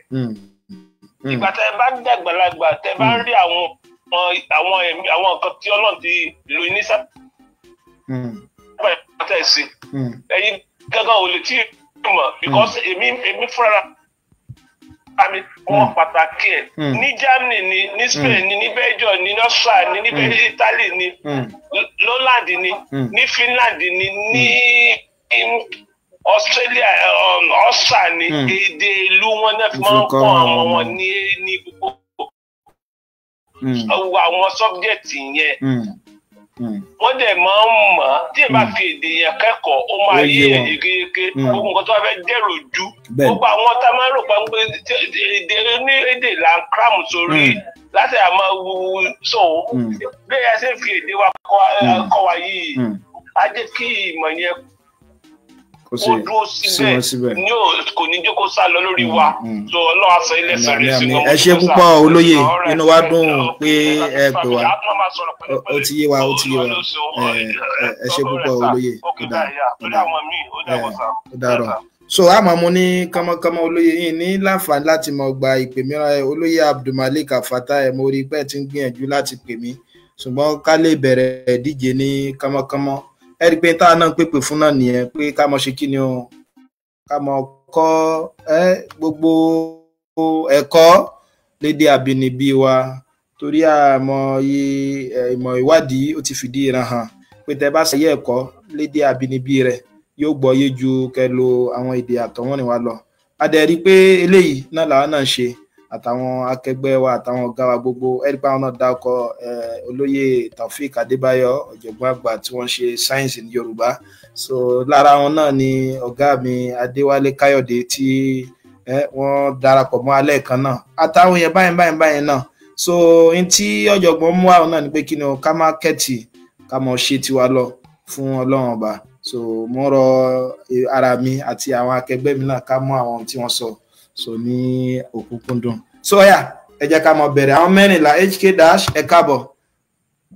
Ìgbà tẹ́ ẹ bá ń dàgbàlagbà tẹ́ ẹ bá ń rí àwọn nǹkan tí Ọlọ́run ti lò ní sábà tẹ̀ sí ẹ̀yin kankan ò lè tí ì mọ̀ because èmi fúnra mi wọn pàtàkì ẹ ní Germany ní Spain ní Belgium ní Austria ní Italy ní Holland ní Finland ní Australia Austria ní èdè ìlú wọn náà fi máa ń kọ́ àwọn wọn ní gbogbo àwọn subject yẹn wọ́n dẹ̀ máa ń mọ̀ tí ẹ bá fi èdè yẹn kẹ́kọ̀ọ́ ó máa yé èdè gbogbo nǹkan tó bá fẹ́ dẹ̀rò ju gbogbo àwọn tá a máa ń rò pé èdè ní èdè là ń kram sórí láti àmọ́ so bí ẹ ṣe ń fi èdè wa kọ́ wa yìí á jẹ́ kí ìmọ̀ yẹn kó dúró síbẹ̀ ní kò ní jókòó sá lọ lórí wa so Ọlọ́run aṣọ ilé sọ̀rọ̀ sí wọn. ẹ ṣé púpọ̀ olóyè inú wa dùn pé ẹ pè wá ó ti yé wa ẹ ṣé púpọ̀ olóyè ó dàrọ̀ so a máa mú ní kánmọ́kánmọ́ olóyè yìí ní láǹfààní láti mọ̀ gba ìpè mìíràn olóyè Abdulmalik Fatai mo rí pé tí ń gbìyànjú láti pè mí ṣùgbọ́n ká lè bẹ̀rẹ̀ ìdíje ní kánmọ́kánmọ́ ẹ rí pé táwa náà pèpè fún náà nìyẹn pé ká mọ̀ ṣe kí ni o ká mọ̀ kọ́ gbogbo ẹ̀kọ́ lédè àbínibí wa torí ìmọ̀ ìwádìí ó ti fìdí ìran hàn pé tẹ́ bá ṣàyẹ̀ ẹ̀kọ́ lédè àbínibí rẹ̀ yóò gbọ́ yé ju kẹlo àwọn èdè àtọ̀wọ́n wa lọ a dẹ̀ rí pé eléyìí náà làwọn náà ń ṣe àtàwọn akẹgbẹ́ wa àtàwọn ọ̀gá wa gbogbo ẹ̀rípa wọn náà dákọ̀ olóyè Taofik Adébáyọ̀ ọ̀jọ̀gbọ́n àgbà tí wọ́n ṣe sáyẹ́ǹsì ní Yorùbá so lára wọn náà ni ọ̀gá mi Adéwálé Káyọ̀dé tí wọ́n darapọ̀ mọ́ alẹ́ kan náà àtàwọn yẹn báyìí náà so n tí ọ̀jọ̀gbọ́n mú àwọn náà ni pé kí ni ká má kẹ́tì ká mọ̀ ṣe tiwa lọ fún Ọlọ́run ọba so mo rọ ara mi àti àwọn akẹgbẹ́ mi náà ká mú àwọn tí wọ́n sọ so ní òkúnkúndùn so ọyà ẹ jẹ́ ká mọ bẹ̀rẹ̀ àwọn mẹ́rìnlá HK dash ẹ káàbọ̀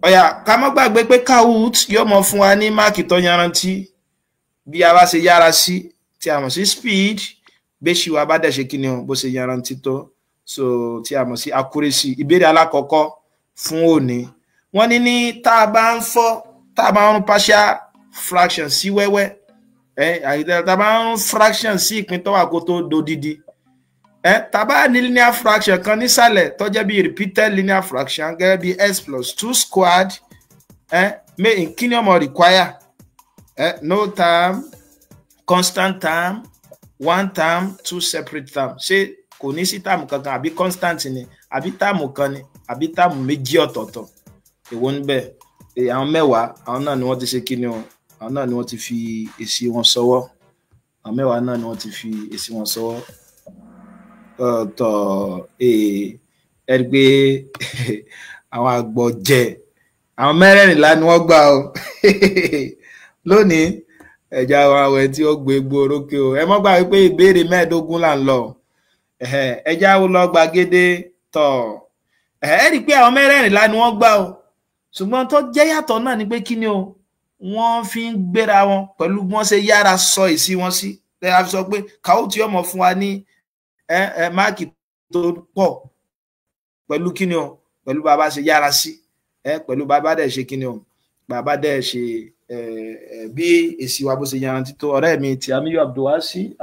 ọyà ká mọ́ gbàgbé pé Kahoot yóò mọ fún wa ní máàkì tó yanrantí bí a bá ṣe yára sí tí a mọ̀ sí speed béṣì wa bá dẹ̀ ṣe kí ni o bó ṣe yanrantí tó so tí a mọ̀ sí accuracy ìbéèrè alákọ̀ọ́kọ́ fún òní wọ́n ní tá a bá ń rún partial fraction sí wẹ́wẹ́ tá a bá ń fraction sí ìpín tó wà kó tó dodidi tá bá ní linear fraction kan nísàlẹ̀ tó jẹ́ bí repeated linear fraction gẹ́gẹ́ bí x plus 2 squared kí ni ó máa require no term constant term one term two separate term ṣé kò ní sí term kankan àbí constant ni àbí term kan ni àbí term méjì ọ̀tọ̀ọ̀tọ̀ èwo níbẹ̀ àwọn mẹ́wàá àwọn náà ni wọ́n ti ṣe kí ni o àwọn náà ni wọ́n ti fi èsì wọn sọwọ́ àwọn mẹ́wàá náà ni wọ́n ti fi èsì wọn sọwọ́ ẹ rí pé àwọn àgbọ̀jẹ àwọn mẹ́rẹ̀ẹ̀rìnlá ni wọ́n gbà o lónìí ẹ̀já àwọn tí ó gbé egbò orókè o ẹ mọ́ gbà wípé ìbéèrè 15 là ń lọ ẹ̀já wo lọ gbàgede tọ̀ ẹ rí pé àwọn mẹ́rẹ̀ẹ̀rìnlá ni wọ́n gbà o ṣùgbọ́n tó jẹ́ yàtọ̀ náà ni pé kí ni o wọ́n fi ń gbéra wọn pẹ̀lú bí wọ́n ṣe yára sọ èsì wọn sí lẹ́yìn àfi sọ pé Kahoot yóò mọ̀ fún wa ní máàkì tó pọ̀ pẹ̀lú kí ni o pẹ̀lú bàbá ṣe yára sí pẹ̀lú bàbá dẹ̀ ṣe kí ni o bàbá dẹ̀ ṣe bí èsì wa bó ṣe yanrantí tó ọ̀rẹ́ mi tí Amiyu Abdulwasi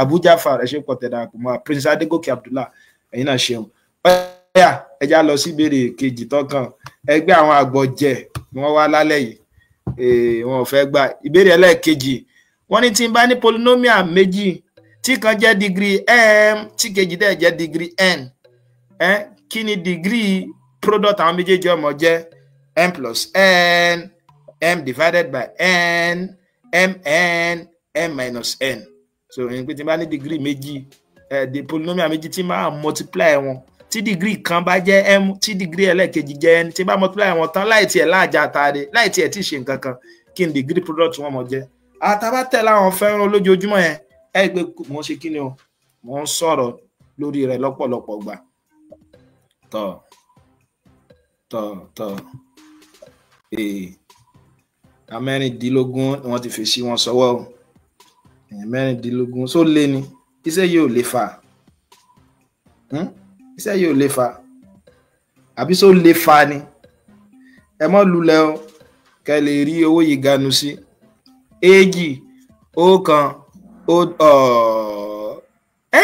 Abu Jafar ẹ̀ṣẹ̀ pọ̀ tẹ̀dá àpòmọ́ Prince Adegoke Abdullah ẹ̀yin náà ṣeun ọ̀yà ẹja lọ sí ìbéèrè kejì tọ́kàn ẹgbẹ́ àwọn àgbọ̀jẹ̀ ni wọ́n wá lálẹ́ yìí wọn ò fẹ́ gbà ìbéèrè ẹlẹ́ẹ̀kejì wọ́n ní tí n bá ní polynomial méjì tí kan jẹ́ degree m tí kejì dẹ̀ jẹ́ degree n kí ni degree product àwọn méjèèjì ọmọ jẹ́ m plus n m divided by n mn m minus n. So ní pé tí bá ní degree méjì the polynomial méjì tí máa multiply wọn tí degree kan bá jẹ́ m tí degree ẹlẹ́ẹ̀kejì jẹ́ n tí bá multiply wọn tán láì tiẹ̀ láàjà àtàdé láì tiẹ̀ tí ṣe nǹkan kan kí ni degree product wọn mọ̀ jẹ́. Àtàbá tẹ̀ láwọn fẹ́ràn lójoojúmọ́ yẹn ẹ pé mo ṣe kí ni o mo ń sọ̀rọ̀ lórí rẹ̀ lọ́pọ̀lọpọ̀ gbà. tọ̀ mẹ́rìndínlógún ni wọ́n ti fèsì wọn sọ́wọ́ o mẹ́rìndínlógún só lé ní iṣẹ́ yìí ò lè fà iṣẹ́ yìí ò lè fà àbí só lè fà ni ẹ mọ́ lulẹ̀ o kẹ́ lè rí owó yìí ganu sí èjì ọ̀kan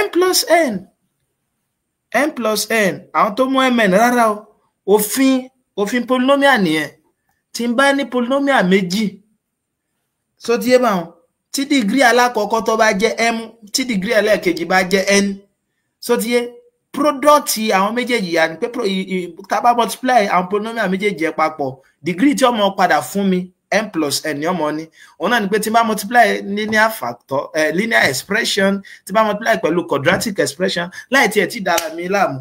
n plus n àwọn tó mú mn rárá o òfin polynomial nìyẹn tí n bá ní polynomial méjì so tí yé bá wọn tí degree alákọ̀ọ́kọ́ tó bá jẹ́ m tí degree ẹlẹ́ẹ̀kejì bá jẹ́ n so tí yé product àwọn méjèèjì yà ní pé tá bá multiply àwọn polynomial méjèèjì ẹ̀ papọ̀ degree tí ọmọ padà fún mi m plus n ní ọmọ ní òun náà ni pé tí bá multiply linear factor linear expression tí bá multiply pẹ̀lú quadratic expression láì tiẹ̀ tí dára mi láàmú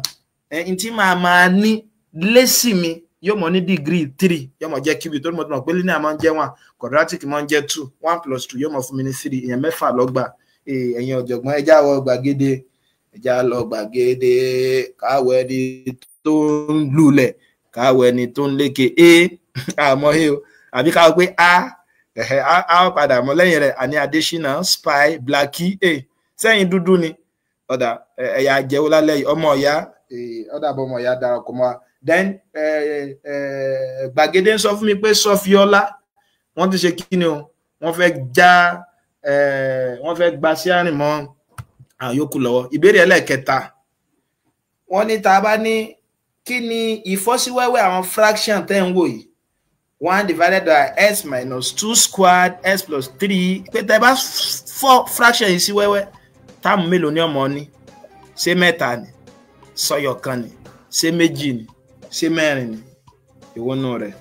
n tí máa ní lésì mi yóò mọ ní degree 3 yóò mọ jẹ́ cubic tó ní mo tún mọ̀ pé linear máa ń jẹ́ 1 quadratic máa ń jẹ́ 2 1 plus 2 yóò mọ fún mi ní 3 èèyàn mẹ́fà lọ́gbà ẹ̀yin ọ̀jọ̀gbọ́n ẹja wọ gbàgede ẹja lọ gbàgede káwọ ẹni tó ń lulẹ̀ káwọ ẹni tó ń lékè àmọ́ o àbí káwọ pé a padà mọ́ lẹ́yìn rẹ̀ àní Adésínà Spy Blackie sẹ́yìn dúdú ni ọ̀dà ẹ̀yà jẹ́wọ́ lálẹ́ yìí ọmọ ọ̀yá ọ̀dà bọ́ ọmọ ọ̀yá darapọ̀ mọ́ wa. Then gbàgede ń sọ fún mi pé Sọfíọlá wọ́n ti ṣe kí ni o wọ́n fẹ́ gba sí àrìn mọ́ àwọn yòókù lọ́wọ́. Ìbéèrè ẹlẹ́ẹ̀kẹta wọ́n ní tá a bá ní kí ni ìfọ́síwẹ́wẹ́ àwọn fraction tẹ́ ń wò yìí 1 divided by s minus 2 squared s plus 3 pé tẹ́ bá fọ́ fraction yìí sí wẹ́wẹ́ táàmù mélòó ní ọmọ ní ṣé mẹ́ta ni sọyọ kan ni ṣé méjì ni ṣé mẹ́rin ni ìwọ́nú rẹ̀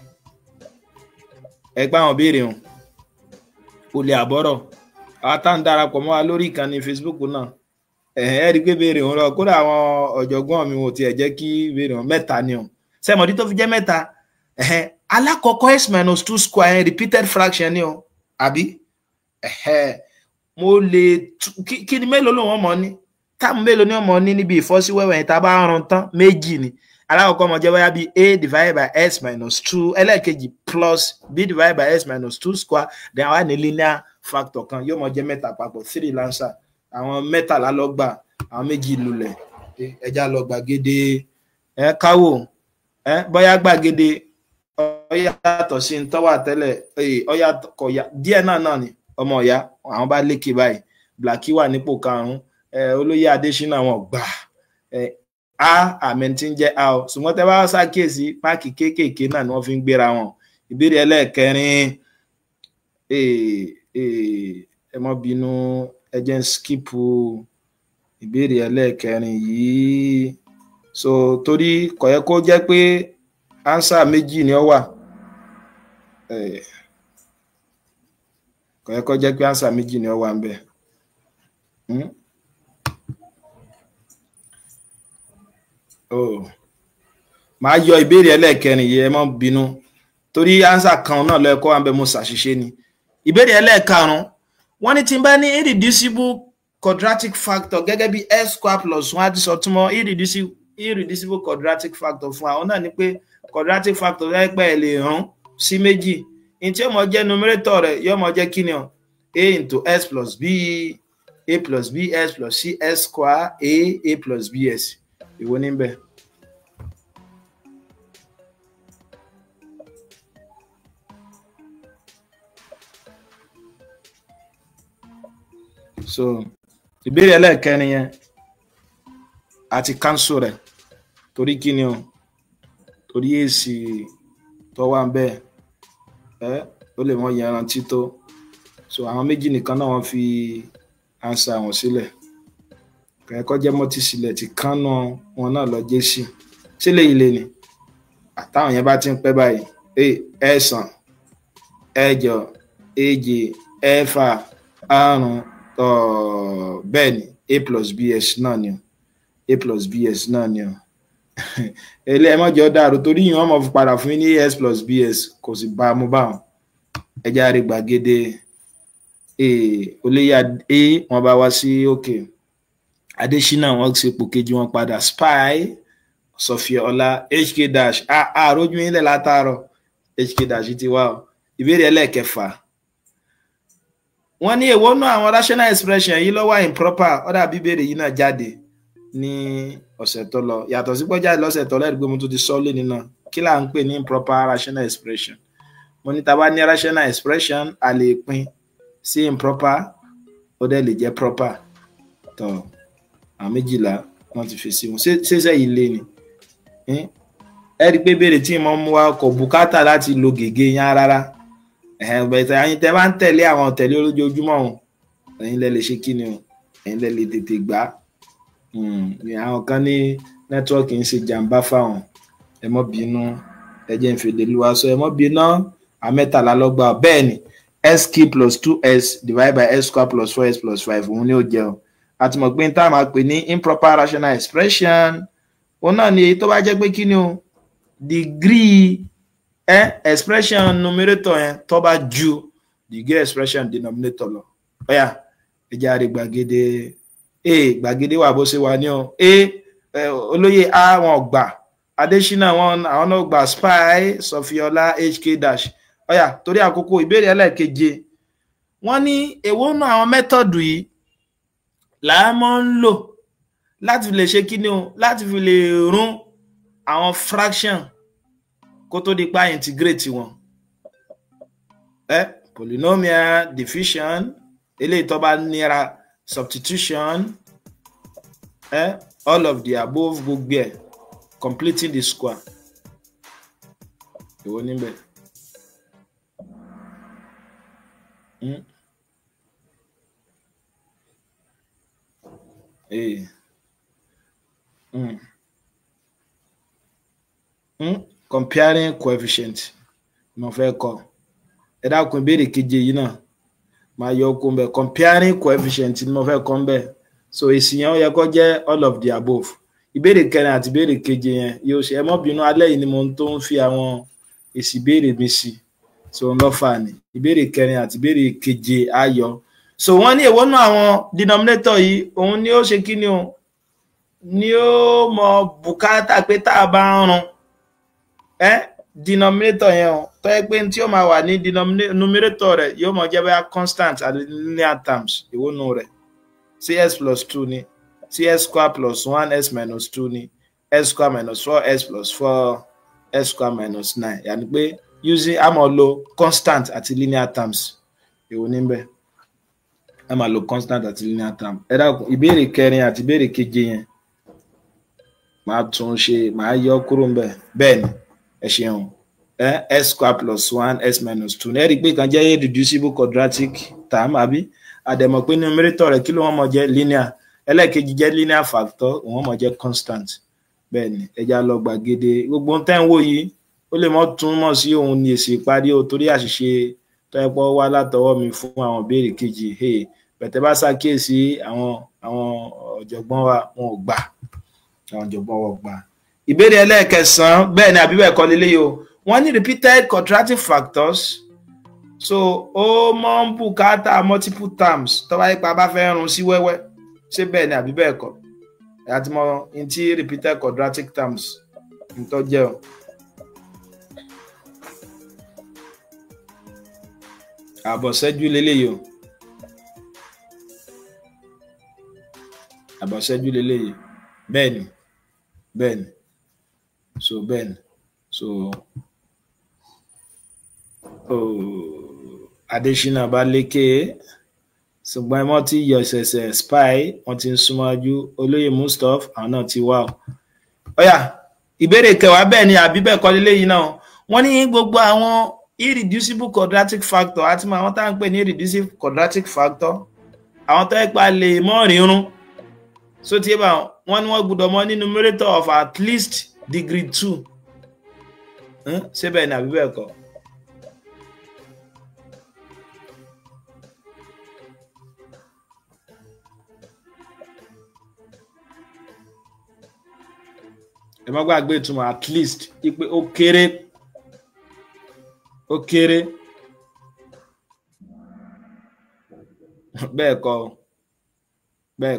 ẹgbẹ́ àwọn béèrè hàn olè àbọ̀rọ̀ àwọn tá ń darapọ̀ mọ́ wa lórí ìkànnì Facebook náà rí pé béèrè hàn lọ kódà àwọn ọ̀jọ̀gbọ́n mi ò tiẹ̀ jẹ́ kí béèrè hàn mẹ́ta ni hàn sẹ́mọ̀dí tó fi jẹ́ mẹ́ta alákọ̀ọ́kọ́ s minus 2 square repeated fraction ni hàn àbí mo lè kí ni mélòó ló wọ́n mọ̀ ní táàmù mélòó ni wọ́n mọ̀ ní níbi ìfọ́síwẹ́wẹ́ yẹn tá a bá rún tán méjì ni alákọ̀ọ́kọ́ mọ̀ jẹ́ bóyá bí a divided by s minus 2 ẹlẹ́ẹ̀kejì plus b divided by s minus 2 square then àwa ní linear factor kan yóò mọ̀ jẹ́ mẹ́ta papọ̀ 3 lansa àwọn mẹ́tàlá lọ́gbà àwọn méjì lulẹ̀ ẹja lọ gbàgede káwò bóyá gbàgede ọ̀yàtọ̀ sí ń tọ́wà tẹ́lẹ̀ ọ̀yàtọ̀ díẹ̀ náà ni ọmọ ọ̀yá àwọn bá lékè báyìí Blackie wà nípò karùn-ún olóyè Adésínà wọn gbà àmì tí ń jẹ́ a ò ṣùgbọ́n tẹ́ bá ṣàkíyèsí páàkì kéékèèké náà ni wọ́n fi ń gbéra wọn. Ìbéèrè ẹlẹ́ẹ̀kẹrin ẹ má bínú ẹ jẹ́ ń skipu ìbéèrè ẹlẹ́ẹ̀kẹrin yìí so torí kò yẹ kó jẹ́ pé ánsà méjì ni ó wà kò yẹ kó jẹ́ pé ánsà méjì ni ó wà ń bẹ̀. Màá yọ ìbéèrè ẹlẹ́ẹ̀kẹrin yìí ẹ má bínú torí ánsà kan náà lọ ẹ̀kọ́ àbẹ̀ mo ṣàṣìṣe ni. Ìbéèrè ẹlẹ́ẹ̀karùn-ún wọ́n ní tí n bá ní irreducible quadratic factor gẹ́gẹ́ bí s square plus 1 àti sọtúmọ̀ irreducible quadratic factor fún àwọn náà ni pé quadratic factor lẹ́pẹ́ ẹ̀ lè rán sí méjì ní tí yóò mọ jẹ́ numerator rẹ̀ yóò mọ jẹ́ kíni o a into s plus b a plus b s plus c s square a plus bs ìwọ ní bẹ́ẹ̀. So ìbéèrè ẹlẹ́ẹ̀kẹrin yẹn àti cancel rẹ̀ torí kí ni o torí èsì tó wà ń bẹ́ẹ̀ ó lè mọ yanrantí tó so àwọn méjì nìkan náà wọ́n fi answer wọn sílẹ̀. kẹ́kọ́ jẹ́ multi-select kan náà wọn náà lọ jẹ́ sí ṣé léyìí lé ní àtàwọn yẹn bá ti ń pẹ́ báyìí ẹ̀sán ẹ̀jọ èje ẹ̀fà àrùn bẹ́ẹ̀ ni a plus bs náà ni a plus bs náà ni ilé ẹ mọ́jọ́ dàrú torí yìí wọ́n mọ̀ fi padà fún ní as plus bs kò sì bá a mú báwọn ẹja rí gbàgede oléyà wọ́n bá wá sí òkè Adésínà wọ́n ṣe ipò kejì wọn padà Spy Sofia Ọlá HK dash àròjú ilẹ̀ látàárọ̀ HK dash ti wá o ìbéèrè ẹlẹ́ẹ̀kẹfà wọ́n ní èwo náà àwọn rational expression yìí ló wà improper ọ̀dà bíbèrè yìí náà jáde ní ọ̀sẹ̀ tó lọ yàtọ̀ sí pọ́jáde lọ́sẹ̀ tó lẹ́rìí pé mo tún ti sọ lé nínú kí là ń pè ní improper rational expression mo ní tá bá ní rational expression a lè pín sí improper ó dẹ̀ lè jẹ́ proper tó àwọn méjìlá wọ́n ti fi sí wọn ṣéṣẹ́ yìí lé ni ẹ rí i pé béèrè tí mo mú wa kò bùkátà láti lo gègé yẹn rárá bẹ̀tẹ̀ ẹ̀yin tẹ́ bá ń tẹ̀lé àwọn tẹ̀lé olójoojúmọ́ ọ̀hún ẹ̀yin lẹ lè ṣe kí ni o ẹ̀yin lẹ lè tètè gbá àwọn kan ní nẹ́tíwọ́ọ̀kì ń ṣe jàǹbá fáwọn ẹ mọ́ bínú ẹ jẹ́ ń fèdè lu aṣọ ẹ mọ́ bínú àmẹ́tàlá lọ́gbà bẹ́ẹ̀ ni sk plus 2s divided by s square plus 4s plus 5 òun ni ó jẹ́ o àti mọ̀ pé n tá a máa pè ní improper rational expression òun náà ni èyí tó bá jẹ́ pé kí ni o degree expression numerator yẹn tó bá ju degree expression denominator lọ ọ̀yà ẹjẹ́ àrí gbàgede gbàgede wà bó ṣe wà ní o olóyè a wọn gbà Adésínà àwọn náà gbà Spy Sofia Ọlá HK dash ọ̀yà torí àkókò ìbéèrè ẹlẹ́ẹ̀keje wọ́n ní èwo náà àwọn mẹ́tọ̀dù yìí là á máa ń lò láti fi lè ṣe kí ni o láti fi lè rún àwọn fraction kó tó di pa integrate wọn polynomial division eléyìí tó bá nira substitution all of the above gbogbo ẹ̀ completing the square èwo níbẹ̀ comparing coefficient mo fẹ́ kọ ẹ dákun ìbéèrè keje yìí náà máa yọ okun bẹ comparing coefficient ni mo fẹ́ kọ ńbẹ̀ so èsì yẹn ó yẹ kó jẹ́ all of the above ìbéèrè kẹrin àti ìbéèrè keje yẹn yóò ṣe ẹ mọ́ bínú alẹ́ yìí ni mo tó ń fi àwọn èsì ìbéèrè mi sí so ń lọ fà ní ìbéèrè kẹrin àti ìbéèrè keje ayọ so wọ́n ní èwo náà àwọn denominator yìí òun ni ó ṣe kí ni o ni ó mọ bùkátà pé tá a bá ń run denominator yẹn o tó yẹ pé tí ó máa wà ní numerator rẹ̀ yóò mọ jẹ́ bóyá constant àti linear terms èwo nù rẹ̀ cs plus 2 ni cs square plus 1 s minus 2 ni s square minus 4 s plus 4 s square minus 9 yàní pé using a máa lo constant àti linear terms èwo níbẹ̀ a máa lo constant àti linear term ẹ dákun ìbéèrè kẹrin àti ìbéèrè keje yẹn máa tún ṣe máa yọ kúrò ńbẹ̀ bẹ́ẹ̀ ni ẹ ṣeun s square plus 1 s minus 2 ẹ rí i pé kan jẹ́ irreducible quadratic term àbí àdẹ̀mọ̀ pé numerator rẹ̀ kí ló wọ́n mọ̀ jẹ́ linear ẹlẹ́ẹ̀kejì jẹ́ linear factor wọ́n mọ̀ jẹ́ constant bẹ́ẹ̀ ni ẹja lọ gbàgede gbogbo tẹ́ ń wò yìí ó lè mọ́ túmọ̀ sí òun ní èsì ìparí o torí àṣìṣe tó ẹ pọ́ wá látọwọ́ mi fún àwọn ìbéèrè kejì bẹ̀tẹ̀ bá ṣàkíyèsí àwọn ọ̀jọ̀gbọ́n wa wọn ò gbà àwọn ọ̀jọ̀gbọ́n wọn ò gbà ìbéèrè ẹlẹ́ẹ̀kẹsàn-án bẹ́ẹ̀ ni àbí bẹ́ẹ̀ kọ́ lélẹ́yìí o wọ́n ní repeated quadratic factors so ó mọ́ ń bùkátà multiple terms tó bá yípa bá fẹ́ run sí wẹ́wẹ́ ṣé bẹ́ẹ̀ ni àbí bẹ́ẹ̀ kọ́ àti mọ in tí repeated quadratic terms ń tó jẹ́ o. àbọ̀ṣẹ́jú lélẹ́yìí o àbọ̀ṣẹ́jú lélẹ́yìí bẹ́ẹ̀ ni so bẹ́ẹ̀ ni so Adésínà bá lékè ṣùgbọ́n ẹ mọ́ tí yọ ìṣẹ̀ṣẹ̀ Spy wọ́n ti ń súnmọ́jú olóyè Mustapha àwọn náà ti wá o. ọ̀yà ìbéèrè kẹwàá bẹ́ẹ̀ ni àbí bẹ́ẹ̀ kọ́ lélẹ́yìí náà wọ́n ní gbogbo àwọn irreducible quadratic factor àti mọ àwọn tá à ń pè ní irreducible quadratic factor àwọn tó ẹ pa lè mọ́ rírun so tí ẹ bá wọn ni wọ́n gbọ́dọ̀ mọ̀ ní numerator of at least degree 2 ṣé bẹ́ẹ̀ ni àbí bẹ́ẹ̀ kọ́. ẹ má gbàgbé ìtumọ̀ at least ipe ó kéré bẹ́ẹ̀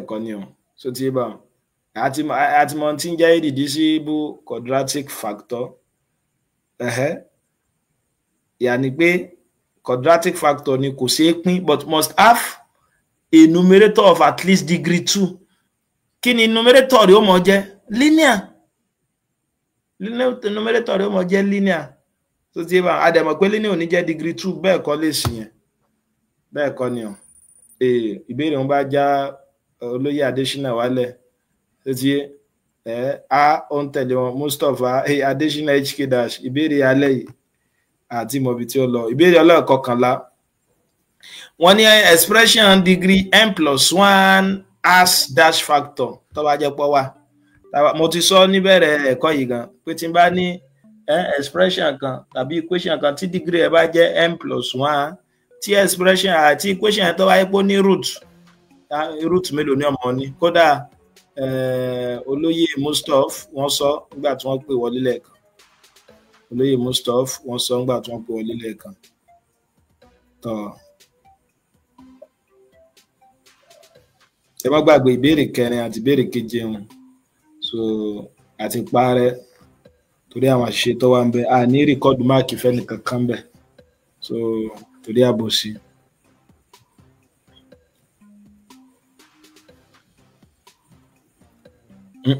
kọ́ ni o so tí bá àti mọ̀ tí ń jẹ́ irreducible quadratic factor yàní pé quadratic factor ni kò ṣeé pín but must have a numerator of at least degree 2 kí ni numerator rẹ̀ ó mọ̀ jẹ́ linear numerator rẹ̀ ó mọ̀ jẹ́ linear so tí bá àdẹ̀mọ̀ pé linear ò ní jẹ́ degree 2 bẹ́ẹ̀ kọ́ lè sí yẹn bẹ́ẹ̀ kọ́ ni o ìbéèrè wọn bá já olóyè Adésínà wálẹ̀ tó ti a ó ń tẹ̀lé wọn Mustapha Adésínà HK dash ìbéèrè alẹ́ yìí àti mọ̀bí tí ó lọ ìbéèrè ọlọ́ọ̀kọkànlá wọ́n ní expression degree n+1 as dash factor tó bá jẹ́ pọ́ wà mo ti sọ níbẹ̀rẹ̀ ẹ̀kọ́ yìí gan pé tí n bá ní expression kan tàbí equation kan tí degree ẹ̀ bá jẹ́ n+1 tí expression àti equation tó wáyé pé ní root mélòó ní ọmọ ní kódà olóyè Mustapha wọ́n sọ nígbà tí wọ́n pè wọlé lẹ́ẹ̀kan olóyè Mustapha wọ́n sọ nígbà tí wọ́n pè wọlé lẹ́ẹ̀kan tó ẹ má gbàgbé ìbéèrè kẹrin àti ìbéèrè keje wọn so àti parẹ́ torí àwọn àṣìṣe tó wà ń bẹ a ní rìkọ́dù máàkì fẹ́ nìkan kan bẹ so torí àbòsí.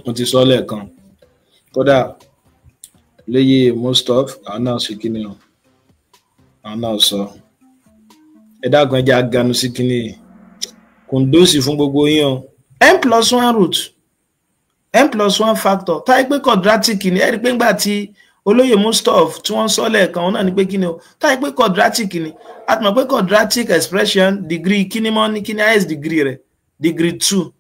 mo ti sọ lẹ́ẹ̀kan kódà léyè Mustapha àwọn náà ṣe kíni o àwọn náà sọ ẹ dákun ẹjẹ aganu sí kíni kùndósì fún gbogbo yín o n+1 root n+1 factor táyé pé quadratic ni ẹ rí pé ńgbà tí olóyè Mustapha tí wọ́n sọ lẹ́ẹ̀kan wọn náà ní pé kíni o táyé pé quadratic ni a ti mọ̀ pé quadratic expression degree kíni mọ́ ní kíni highest degree rẹ̀ degree 2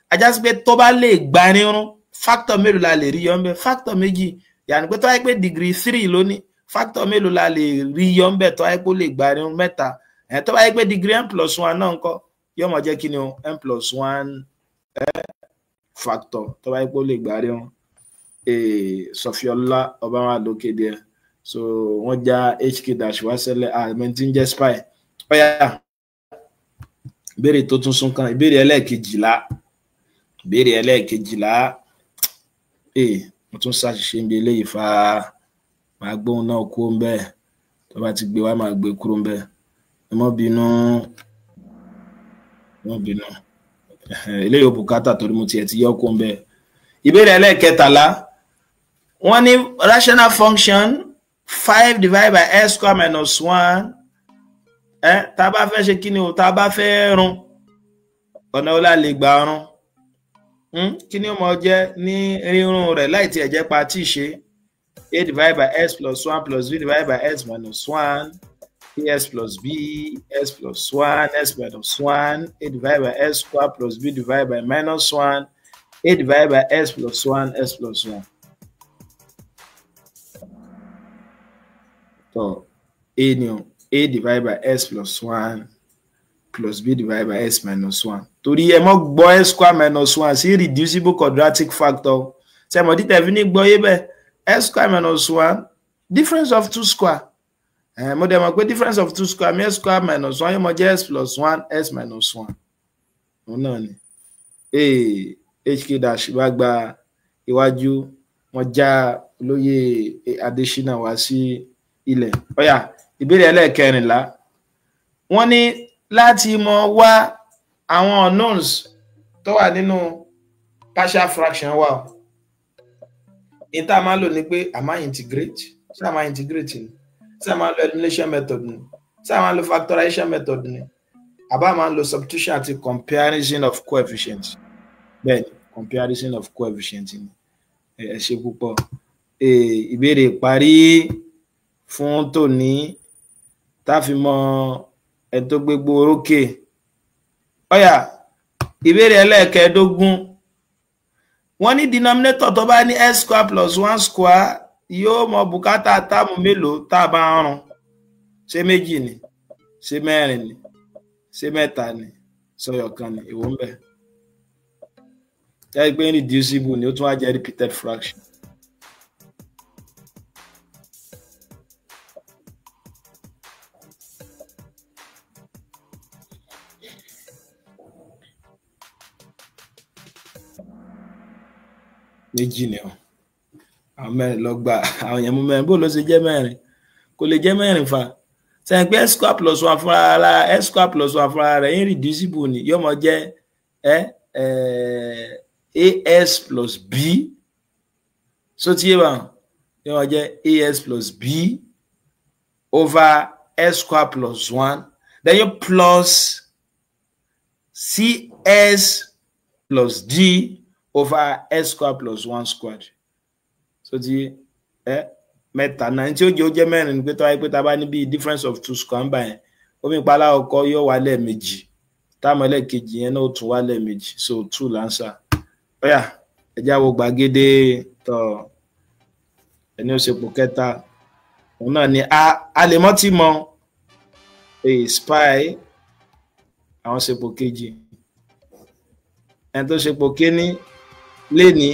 ajá sí pé tó bá lè gba nírun factor mélòó la lè rí yọ ńbẹ̀ factor méjì yàní pé tó wáyé pé degree 3 lónìí factor mélòó la lè rí yọ ńbẹ̀ tó wáyé pé ó lè gba nírun mẹ́ta tó wáyé pé degree n+1 náà ńkọ́ yóò mọ̀ jẹ́ kí ni o n+1 factor tó wáyé pé ó lè gba nírun Sọfíọlá ọba wa lókè díẹ̀ so wọ́n já HK dash wá sẹ́lẹ̀ àmẹ́ntí ń jẹ́ spy ọ̀yà ìbéèrè tó tún sún kan ìbéèrè ẹlẹ́ẹ̀kejìlá mo tún ṣàṣìṣe níbi eléyìí fa máa gbóhùn náà kú ń bẹ́ẹ̀ tó bá ti gbé wá máa gbé kúrò ń bẹ́ẹ̀ ẹ má bínú eléyìí bùkátà torí mo tiẹ̀ ti yọ kú ń bẹ́ẹ̀. ìbéèrè ẹlẹ́ẹ̀kẹtàlá wọ́n ní rational function 5 divided by x square minus 1 tá a bá fẹ́ ṣe kí ni o tá a bá fẹ́ run ọ̀nà ọlá lè gbà run kí ni ó mọ jẹ́ ní rírun rẹ̀ láì tí ẹ̀ jẹ́ pa tí ṣe a divided by x plus 1 plus b divided by x minus 1 as plus b s plus 1 s minus 1 a divided by x square plus b divided by minus 1 a divided by s plus 1 s plus 1. So a ni o a divided by s plus 1 plus b divided by s minus 1. Torí ẹ mọ́ gbọ́ s square minus 1 sí reducible quadratic factor. Ṣé mo dìtẹ̀ fi ní gbọ́ yé bẹ́ẹ̀ s square minus 1 difference of 2 square. Mo dẹ̀ mọ̀ pé difference of 2 square mi s square minus 1 yóò mọ jẹ́ s plus 1 s minus 1. Òun náà ni HK dash bá gba iwájú wọn já olóyè Adésínà wá sí ilẹ̀. Ọ̀yà ìbéèrè ẹlẹ́ẹ̀kẹrìnlá wọ́n ní láti mọ̀ wá àwọn unknowns tó wà nínú partial fraction wa ní tá a máa lò ní pé a máa integrate ṣé a máa integrate ni ṣé a máa lo elimination method ni ṣé a máa lo factorization method ni àbá máa lo substitution àti comparison of coefficients bẹ́ẹ̀ ni comparison of coefficients ni ẹ ṣe púpọ̀ ìbéèrè parí fún tòní tá a fi mọ ẹ tó gbégbó orókè ọ̀yà ìbéèrè ẹlẹ́ẹ̀kẹ́ẹ̀dógún wọ́n ní denominator tó bá ní x square plus 1 square yóò mọ bùkátà táàmù mélòó tá a bá ń rún ṣé méjì ni ṣé mẹ́rin ni ṣé mẹ́ta ni sọyọ̀kan ni èwo ń bẹ jẹ́ pé irreducible ni ó tún wá jẹ́ repeated fraction. méjì ni ọ àwọn mẹ́rin lọ gbà àwọn èèyàn mú mẹ́rin bó ló ṣe jẹ́ mẹ́rin kò lè jẹ́ mẹ́rin fa sẹ́yìn pé x square plus 1 fúnra ara x square plus 1 fúnra rẹ̀ irreducible ni yóò mọ jẹ́ as plus b so tí yé bá yóò mọ jẹ́ as plus b over x square plus 1 then you plus cs plus d over x square plus 1 squared. So tí mẹ́ta náà tí ó jẹ́ mẹ́rin ní pé tó wáyé pé tá bá ní bí difference of 2 square ń bá yẹn omi ìpalá ọkọ yóò wá lẹ́ẹ̀mejì táàmù ẹlẹ́ẹ̀kejì yẹn náà ó tún wá lẹ́ẹ̀mejì so 2 lánsà. Ọ̀yà ẹjẹ́ àwọ̀ gbàgede tọ̀ ẹni ó ṣepò kẹta òun náà ni a lè mọ́ tí mọ spy àwọn ṣepò kejì ẹni tó ṣepò kéní lé ní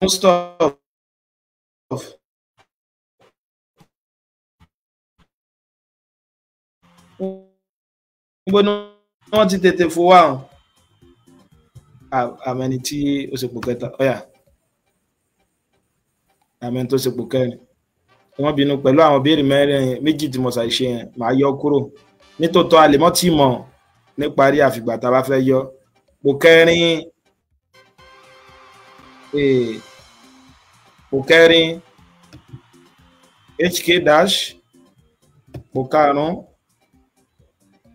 most of gbóná wọ́n ti tètè fowó àwọn àmẹ́ni tí ó ṣepò kẹta ọ̀yà àmẹ́ni tó ṣepò kẹrin wọ́n bínú pẹ̀lú àwọn béèrè mẹ́rin méjì tí mo ṣàìṣe yẹn màá yọ kúrò nítòótọ́ a lè mọ́ tí mọ̀ níparí àfìgbà tá a bá fẹ́ yọ pò kẹrin hk dash pò karùn-ún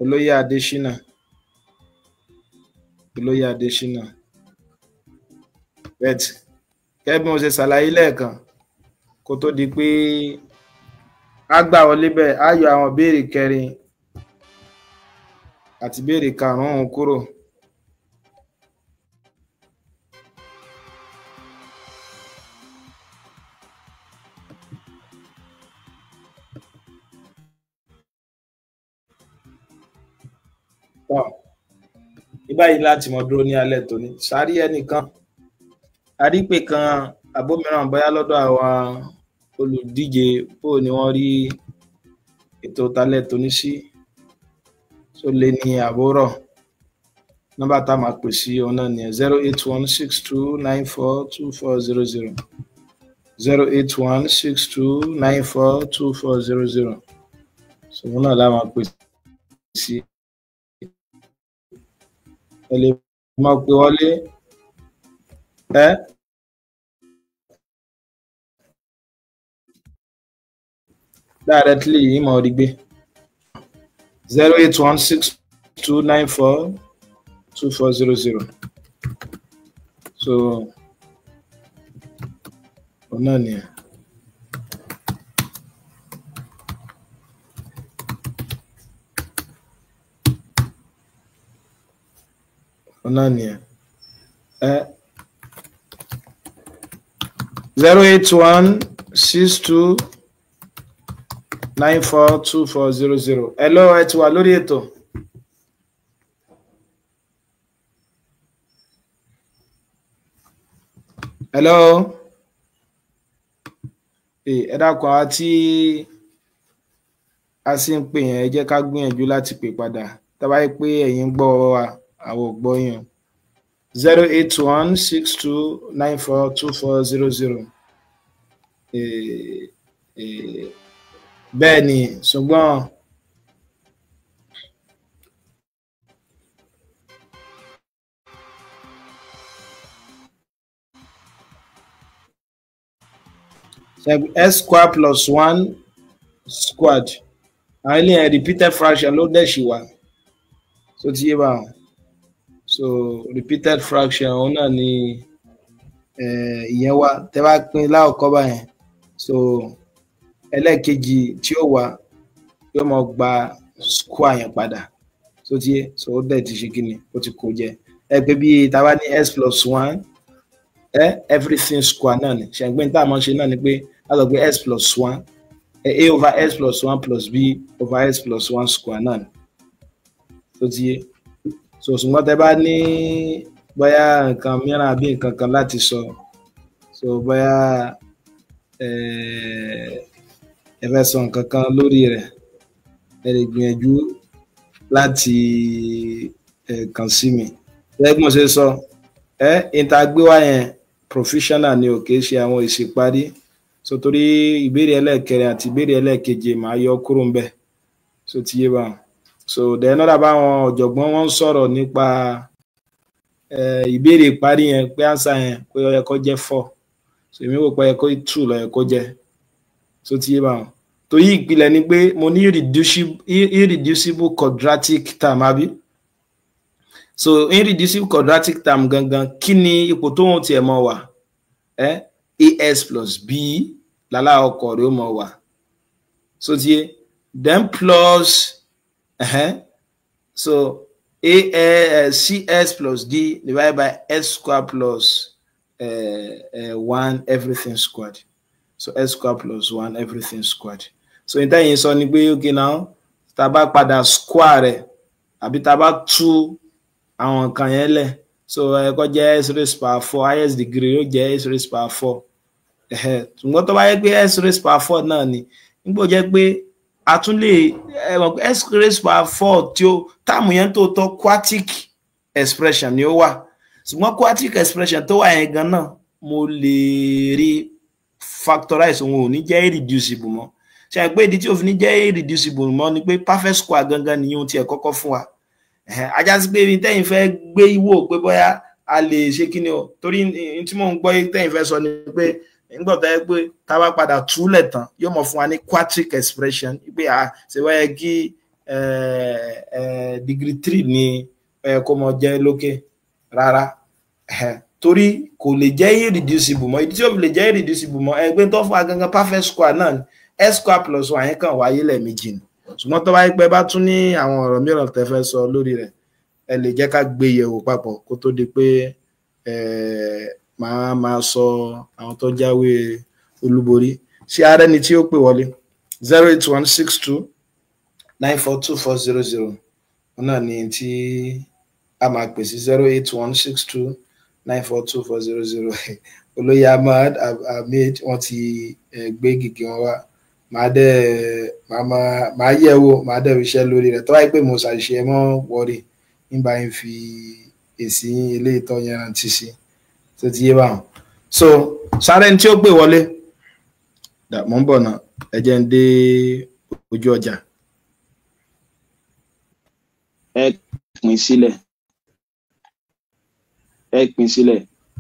olóyè Adésínà bet kẹ́bí mo ṣe ṣàlàyé lẹ́ẹ̀kan kó tó di pé a gbà wọlé bẹ́ẹ̀ a yọ àwọn béèrè kẹrin àti béèrè karùn-ún kúrò. Báyìí láti mọ dúró ní alẹ́ tòní sáré ẹnìkan àrípè kan àbómìíràn bóyá lọ́dọ̀ àwọn olùdíje bó ni wọ́n rí ètò talẹ́ tòní sí so lè ní àbúrọ̀ nọ́mbà tá a máa pè sí ọ̀nà ní 08162942400 08162942400 so wọn náà la máa pè sí ẹ lè máa pè wọlé directly yìí mọ̀ rí gbé 08162942400 so ọ̀nà ni ọ̀nà ni 08162942400 hello ẹ ti wà lórí ètò. Hello ẹ dákun àwa tí a sì ń pè yẹn ẹ jẹ́ ká gbìyànjú láti pè padà tá bá yẹ pé ẹ̀yin gbọ́ wa àwọn ò gbọ́ yín 08162942400 bẹ́ẹ̀ ni ṣùgbọ́n s square plus 1 squared àwọn ilé yẹn repeated fraction ló dẹ̀ ṣì wà so ti yé bá wọn so repeated fraction òun náà ni ìyẹn wá tẹ́ bá pín láòkọ́ báyẹn so ẹlẹ́ẹ̀kejì tí ó wà yóò mọ̀ gba square yẹn padà so ti so ó dẹ̀ ti ṣe kí ni ó ti kó jẹ ẹ pé bí tá bá ní s plus 1 everything square náà ni ṣẹ̀gbẹ́ tá a máa ṣe náà ni pé a lọ pé s plus 1 a over s plus 1 plus b over s plus 1 square náà ni so ti so ṣùgbọ́n tẹ́ bá ní bóyá nǹkan mìíràn àbí nǹkan kan láti sọ so bóyá ẹ fẹ́ sọ nǹkan kan lórí rẹ̀ ẹ lè gbìyànjú láti kàn sí mi gẹ́gẹ́ mo ṣe sọ ìtagbéwá yẹn professional ni ò kìí ṣe àwọn ìṣèparí so torí ìbéèrè ẹlẹ́ẹ̀kẹrin àti ìbéèrè ẹlẹ́ẹ̀keje màá yọ kúrò ń bẹ̀ so ti yé báwọn so then náà báwọn ọ̀jọ̀gbọ́n wọn ń sọ̀rọ̀ nípa ìbéèrè ìparí yẹn pé ánsà yẹn pé ó yẹ kó jẹ́ 4 so èmi wò pé ó yẹ kó 2 ló yẹ kó jẹ́ so ti yé báwọn torí ìpìlẹ̀ ni pé mo ní irreducible quadratic term àbí so irreducible quadratic term gangan kí ni ipò tó ń tiẹ̀ mọ̀ wà as plus b lálá ọkọ̀ rẹ̀ ó mọ̀ wà so ti yé then plus so cs plus d divided by s square plus 1 everything squared so s square plus 1 everything squared so in tẹ́yìn sọ ni pé okay now tá bá padà square rẹ̀ àbí tá bá tú àwọn nǹkan yẹn lẹ̀ so ẹ kó jẹ́ s raised power 4 highest degree yóò jẹ́ s raised power 4 ṣùgbọ́n tó bá yẹ pé s raised power 4 náà ni nígbò jẹ́ pé a tún lè s raised power 4 tí ó táàmù yẹn tó tọ́ quadratic expression ni ó wà ṣùgbọ́n quadratic expression tó wà yẹn gan náà mo lè rí factorize òun ò ní jẹ́ irreducible mọ́ ṣe àpé ìdí tí ó fi ní jẹ́ irreducible mọ́ ni pé perfect square gangan ni ohun tí ẹ kọ́kọ́ fún wa ajá sí pé tẹ́yìn fẹ́ gbé ìwò pé bóyá a lè ṣe kí ni o torí tí mò ń gbọ́ tẹ́yìn fẹ́ sọ ni pé nígbà tó yẹ pé tá a bá padà túlẹ̀ tán yóò mọ̀ fún wa ní quadratic expression pé ṣe wáyé kí degree 3 ni kó mọ jẹ́ lókè rárá torí kò lè jẹ́ irreducible mọ́ ìdí tí ó fi lè jẹ́ irreducible mọ́ ẹgbẹ́ tó fún wa gangan perfect square náà ni s square plus 1 yẹn kàn wáyé lẹ́ẹ̀mejì ni ṣùgbọ́n tó bá yẹ pé bá tún ní àwọn ọ̀rọ̀ mìíràn tẹ́ fẹ́ sọ lórí rẹ̀ ẹ lè jẹ́ ká gbé yẹ̀wò papọ̀ kó tó di pé máa sọ àwọn tó jáwé olúborí ṣé ààrẹ ni tí ó pè wọlé 08162942400 wọn náà ni tí a máa pè sí 08162942400 olóyè Ahmad wọn ti gbé gègé wọn wá máa yẹ̀wò máa dẹ̀ iṣẹ́ lórí rẹ̀ tó wáyé pé mo ṣàṣìṣe ẹ mọ́ wọrí nígbà yín fi èsì ilé ìtọ́ yẹn rántí sí tó ti yé báwọn so sáré tí ó pè wọlé mo ń bọ̀ náà ẹ jẹ́ ń dé ojú ọjà. ẹ pín sílẹ̀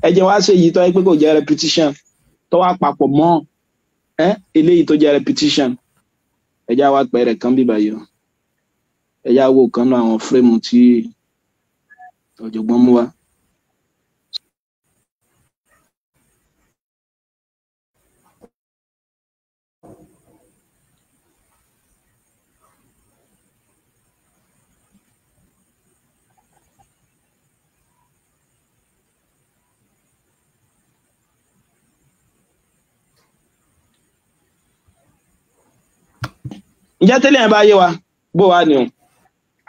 ẹ jẹ́ wá ṣe èyí tó yẹ pé kò jẹ́ repetition tó wá papọ̀ mọ́ eléyìí tó jẹ́ repetition ẹ já wá pẹ̀rẹ̀ kan bíbá yìí ẹ já wo kan náà àwọn fírémù tí ọ̀jọ̀gbọ́n mú wá. ǹjẹ́ tẹ́lẹ̀ yẹn bá yé wa bó wá ni o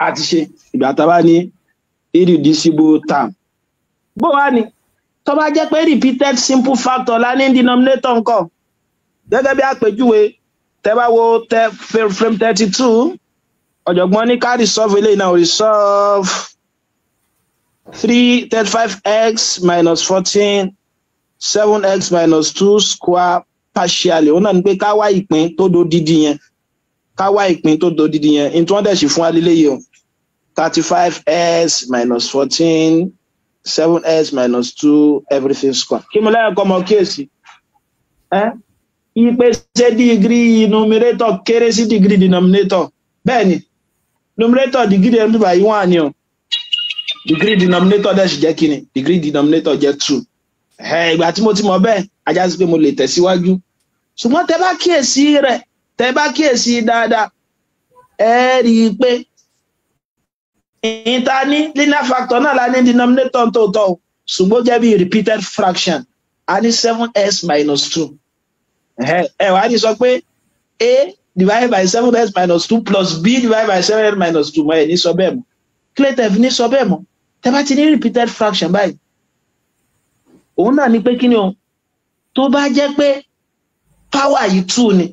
àti ṣe ìgbà tá a bá ní irreducible term bó wá ni tó bá jẹ́ pé repeated simple factor la ní denominator ńkọ́ gẹ́gẹ́ bí àpèjúwe tẹ́ bá wo frame 32 ọ̀jọ̀gbọ́n ní ká resolve eléyìí náà resolve 335x minus 14 7x minus 2 square partially òun náà ni pé ká wá ìpín tó do dídí yẹn ká wá ìpín tó do dídí yẹn in tí wọ́n dẹ̀ sì fún wa léléyìí o 35s minus 14 7s minus 2 everything square kí mo lẹ́yìn kọ́ mọ kíyèsí ìpèsè degree numerator kéré sí degree denominator bẹ́ẹ̀ ni numerator degree ẹ̀ ń bíbá yìí wọ́n á ní o degree denominator dẹ̀ sì jẹ́ kí ni degree denominator jẹ́ 2 ìgbà tí mo ti mọ̀ bẹ́ẹ̀ ajá sí pé mo lè tẹ̀síwájú ṣùgbọ́n tẹ́ bá kíyèsí dáadáa ẹ rí i pé ìta ní linear factor náà la ní denominator tòótọ́ ṣùgbọ́n jẹ́ bí repeated fraction a ní 7s minus 2 ẹ wá ní sọ pé a divided by 7s minus 2 plus b divided by 7s minus 2 mọ́ ẹ̀ ní sọ bẹ́ẹ̀ mọ́ claytef ní sọ bẹ́ẹ̀ mọ́ tẹ́ bá ti ní repeated fraction báyìí òun náà ní pé kí ni o tó bá jẹ́ pé power yìí 2 ni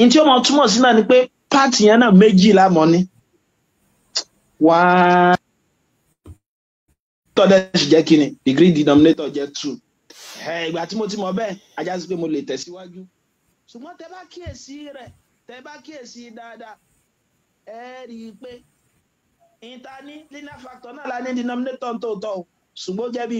in tí ó mọ̀ túmọ̀ sí náà ni pé part yẹn náà méjì la mọ̀ ní one tọ́dẹ̀ sì jẹ́ kí ni degree denominator jẹ́ 2 ìgbà tí mo ti mọ̀ bẹ́ẹ̀ ajá sí pé mo lè tẹ̀síwájú ṣùgbọ́n tẹ́ bá kíyèsí rẹ̀ tẹ́ bá kíyèsí dáadáa ẹ rí i pé ìta ní linear factor náà la ní denominator tòótọ́ ṣùgbọ́n jẹ́ bí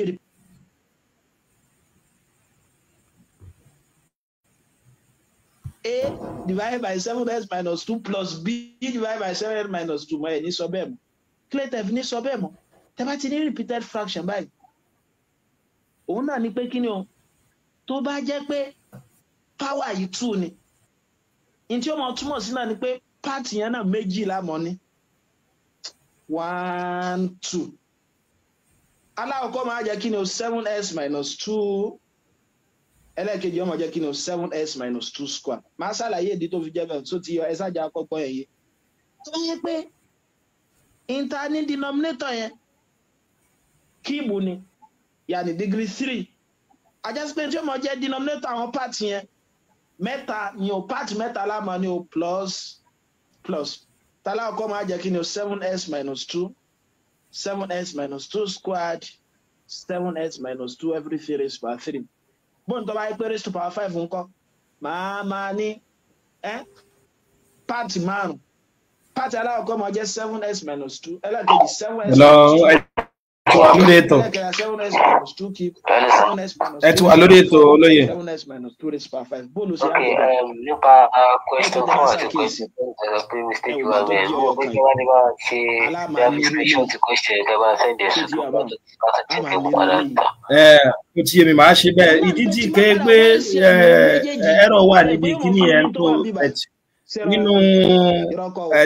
a divided by 7s minus 2 plus b divided by 7s minus 2 mọ́ ẹ̀ ní sọ bẹ́ẹ̀ mọ́ claytef ní sọ bẹ́ẹ̀ mọ́ tẹ́ bá ti ní repeated fraction báyìí òun náà ní pé kí ni o tó bá jẹ́ pé power yìí 2 ni in tí ó mọ̀ túmọ̀ sí náà ni pé part yẹn náà méjì la mọ̀ ní 1 2 aláwọ̀kọ́ máa jẹ́ kí ni o 7s minus 2 ẹlẹ́ẹ̀kejì ọmọ jẹ́ kí ni o 7s minus 2 square máa ṣàlàyé ìdí tó fi jẹ́ bẹ́ẹ̀ tó ti yọ ẹ̀sájà àkọ́kọ́ ẹ̀yẹ tó yẹ pé ìta ní denominator yẹn kíìbù ni yàní degree 3 ajásípé tí ó mọ jẹ́ denominator àwọn part yẹn mẹ́ta ni o part mẹ́ta lámà ni o plus tàlákọ́ máa jẹ́ kí ni o 7s minus 2 7s minus 2 squared 7s minus 2 everything raised by 3 bóun tó bá yẹ pé raised to power 5 ńkọ́ máa ní part márùn part alákọ́ máa jẹ́ 7s minus 2 ẹlẹ́kejì 7s lórí ètò olóyè. Nípa question 4 àti question 5 pé mistake wà bẹ́ẹ̀ mo pé kí wọ́n ní bá ṣe demonstration ti question ẹ̀ kẹ́ bá send ẹ̀ sí fún mo ti yé mi máa ṣe bẹ́ẹ̀ ìdí tí kẹ́ pé ẹ̀rọ wà níbi kíní ẹ̀ tó nínú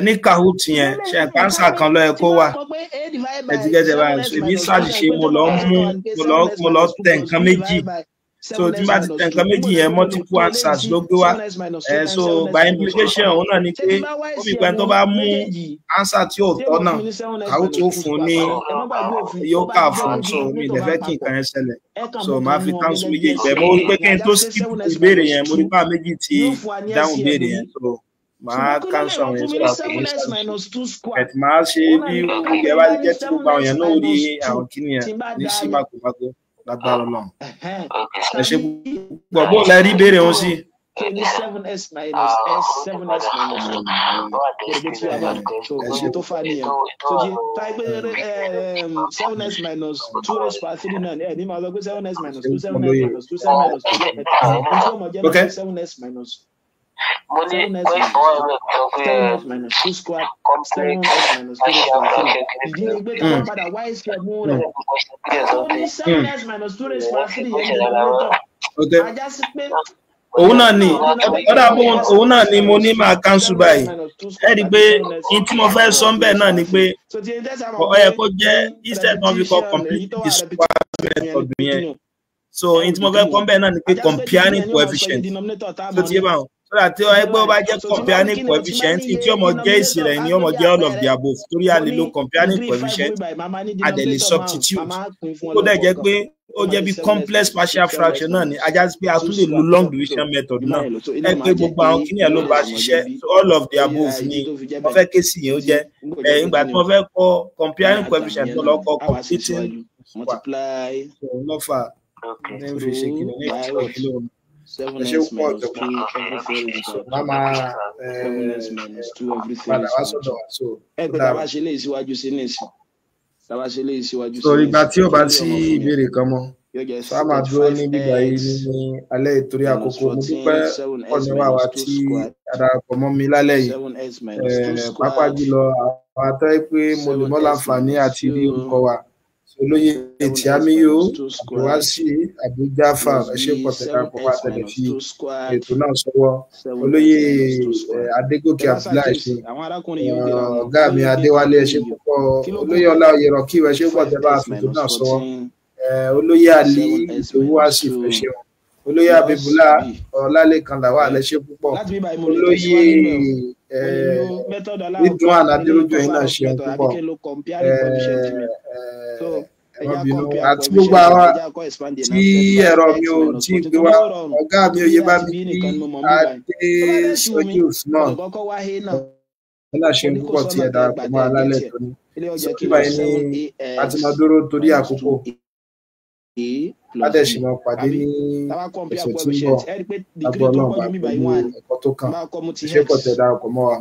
ní Kahoot yẹn ṣe àpáǹsà kan lọ ẹ kó wà ẹtìgẹtẹ báyìí so ibi ṣàṣìṣe mo lọ tẹ nǹkan méjì so tí bá ti tẹ nǹkan méjì yẹn multiple answers ló gbé wá so by implication òun náà ni pé ó fi pẹ́ tó bá mú answer tí ò tọ́ náà Kahoot ó fún ní yóò kà fún so mi lè fẹ́ kí nǹkan yẹn ṣẹlẹ̀ so máa fi cancel méjèèjì bẹ́ẹ̀ mo rí pé kí n tó skip ìbéèrè yẹn mo rí pé méjì ti dáhùn ìbéèrè yẹn so máa cancel àwọn yẹn ẹ̀ tí máa ṣe bí ẹ bá jẹ́ tí gbogbo àwọn yẹn náà rí àwọn kíní yẹn ní sí màkòmákò lágbára náà ẹ ṣe gbọ́ bó lẹ rí ìbéèrè wọn sí. 7s minus s 7s minus 1 tó fà nìyẹn tó jí táìpé 7s minus 2 raised by 3 náà ẹ ní máa lọ pé 7s minus 2 7s minus 2 7s minus 2 7s minus mo ní pé ìfọwọ́ ẹ̀rọ sọ pé minus 2 square 7s minus 2 raised by 3 ìdí ni pé tí wọ́n padà y square mú rẹ̀ ó ní 7s minus 2 raised by 3 yẹn ní ọ̀rọ̀ ajá sí pé òun náà ni òun náà ni mo ní máa cancel báyìí ẹ rí i pé in tí mo fẹ́ sọ ń bẹ̀ náà ni pé ó yẹ kó jẹ́ instead wọn fi kọ complete the square method yẹn so in tí mo fẹ́ kọ́ ń bẹ̀ náà ni pé comparing coefficient tó ti yé báwọn so that ẹgbẹ́ ó bá jẹ́ comparing coefficient tí ọmọ jẹ́ èsì rẹ̀ ni ọmọ jẹ́ all of the above torí a lè lo comparing coefficient a dẹ̀ lè substitute ó dẹ̀ jẹ́ pé ó jẹ́ bí complex partial fraction náà ni ajá sí pé a tún lè lo long division method náà ẹ pé gbogbo àwọn kíní ẹ̀ ló bá ṣiṣẹ́ all of the above ni wọ́n fẹ́ kéésì yẹn ó jẹ́ ìgbà tí wọ́n fẹ́ kọ́ comparing coefficient tó lọ kọ́ completing lọ́fà ní fi ṣe kíní ní ìṣòro ìlú ẹ ṣe pọ̀ ọ̀jọ̀gbọ́n máma padà wá sọ́dọ̀ wá so tàbá ṣe lè síwájú sí nìsín tàbá ṣe lè síwájú sí. so ìgbà tí ó bá sí ìbéèrè kan mọ́ so a máa dúró ní bíbá yìí ní alẹ́ ìtorí àkókò mo dúpẹ́ ọ̀nìwá wa tí adarapọ̀ mọ́ mi lálẹ́ yìí pàápàá jùlọ àwọn atọ́ pé mo lè mọ́ láǹfààní àti rí orúkọ wa olóyè Tìámíyó Abdulwasi Abujafa ẹ ṣé pọ̀ tẹ́ darapọ̀ wá tẹ́lẹ̀ fi ètò náà sọ́wọ́ olóyè Adégòkè Abdullahi ṣe ọ̀gá mi Adéwálé ẹ ṣé púpọ̀ olóyè Ọláoyè Rọ̀kíù ẹ ṣé pọ̀ tẹ́ bá fètò náà sọ́wọ́ olóyè Ali Ìdòwú Asif ẹ ṣé olóyè Abíbúlá Ọlálékan Lawal ẹ ṣé púpọ̀ olóyè Ridwan Adéròjú yìí náà ṣe púpọ̀ àti gbogbo àwa tí ẹ̀rọ mi ò tí gbé wá ọ̀gá mi ò yé bá mi ní Adésọjí Usman ẹ náà ṣe púpọ̀ tí ẹ darapọ̀ mọ́ alálẹ̀ tó ní sókè báyìí ní àtìmọ́dúró torí àkókò ládẹ̀sí máa pàdé ní ẹ̀sẹ̀ tí ń bọ̀ lágbó náà bá pẹ̀lú ẹ̀kọ́ tó kàn ṣé pọ̀ tẹ̀ darapọ̀ mọ́ wa.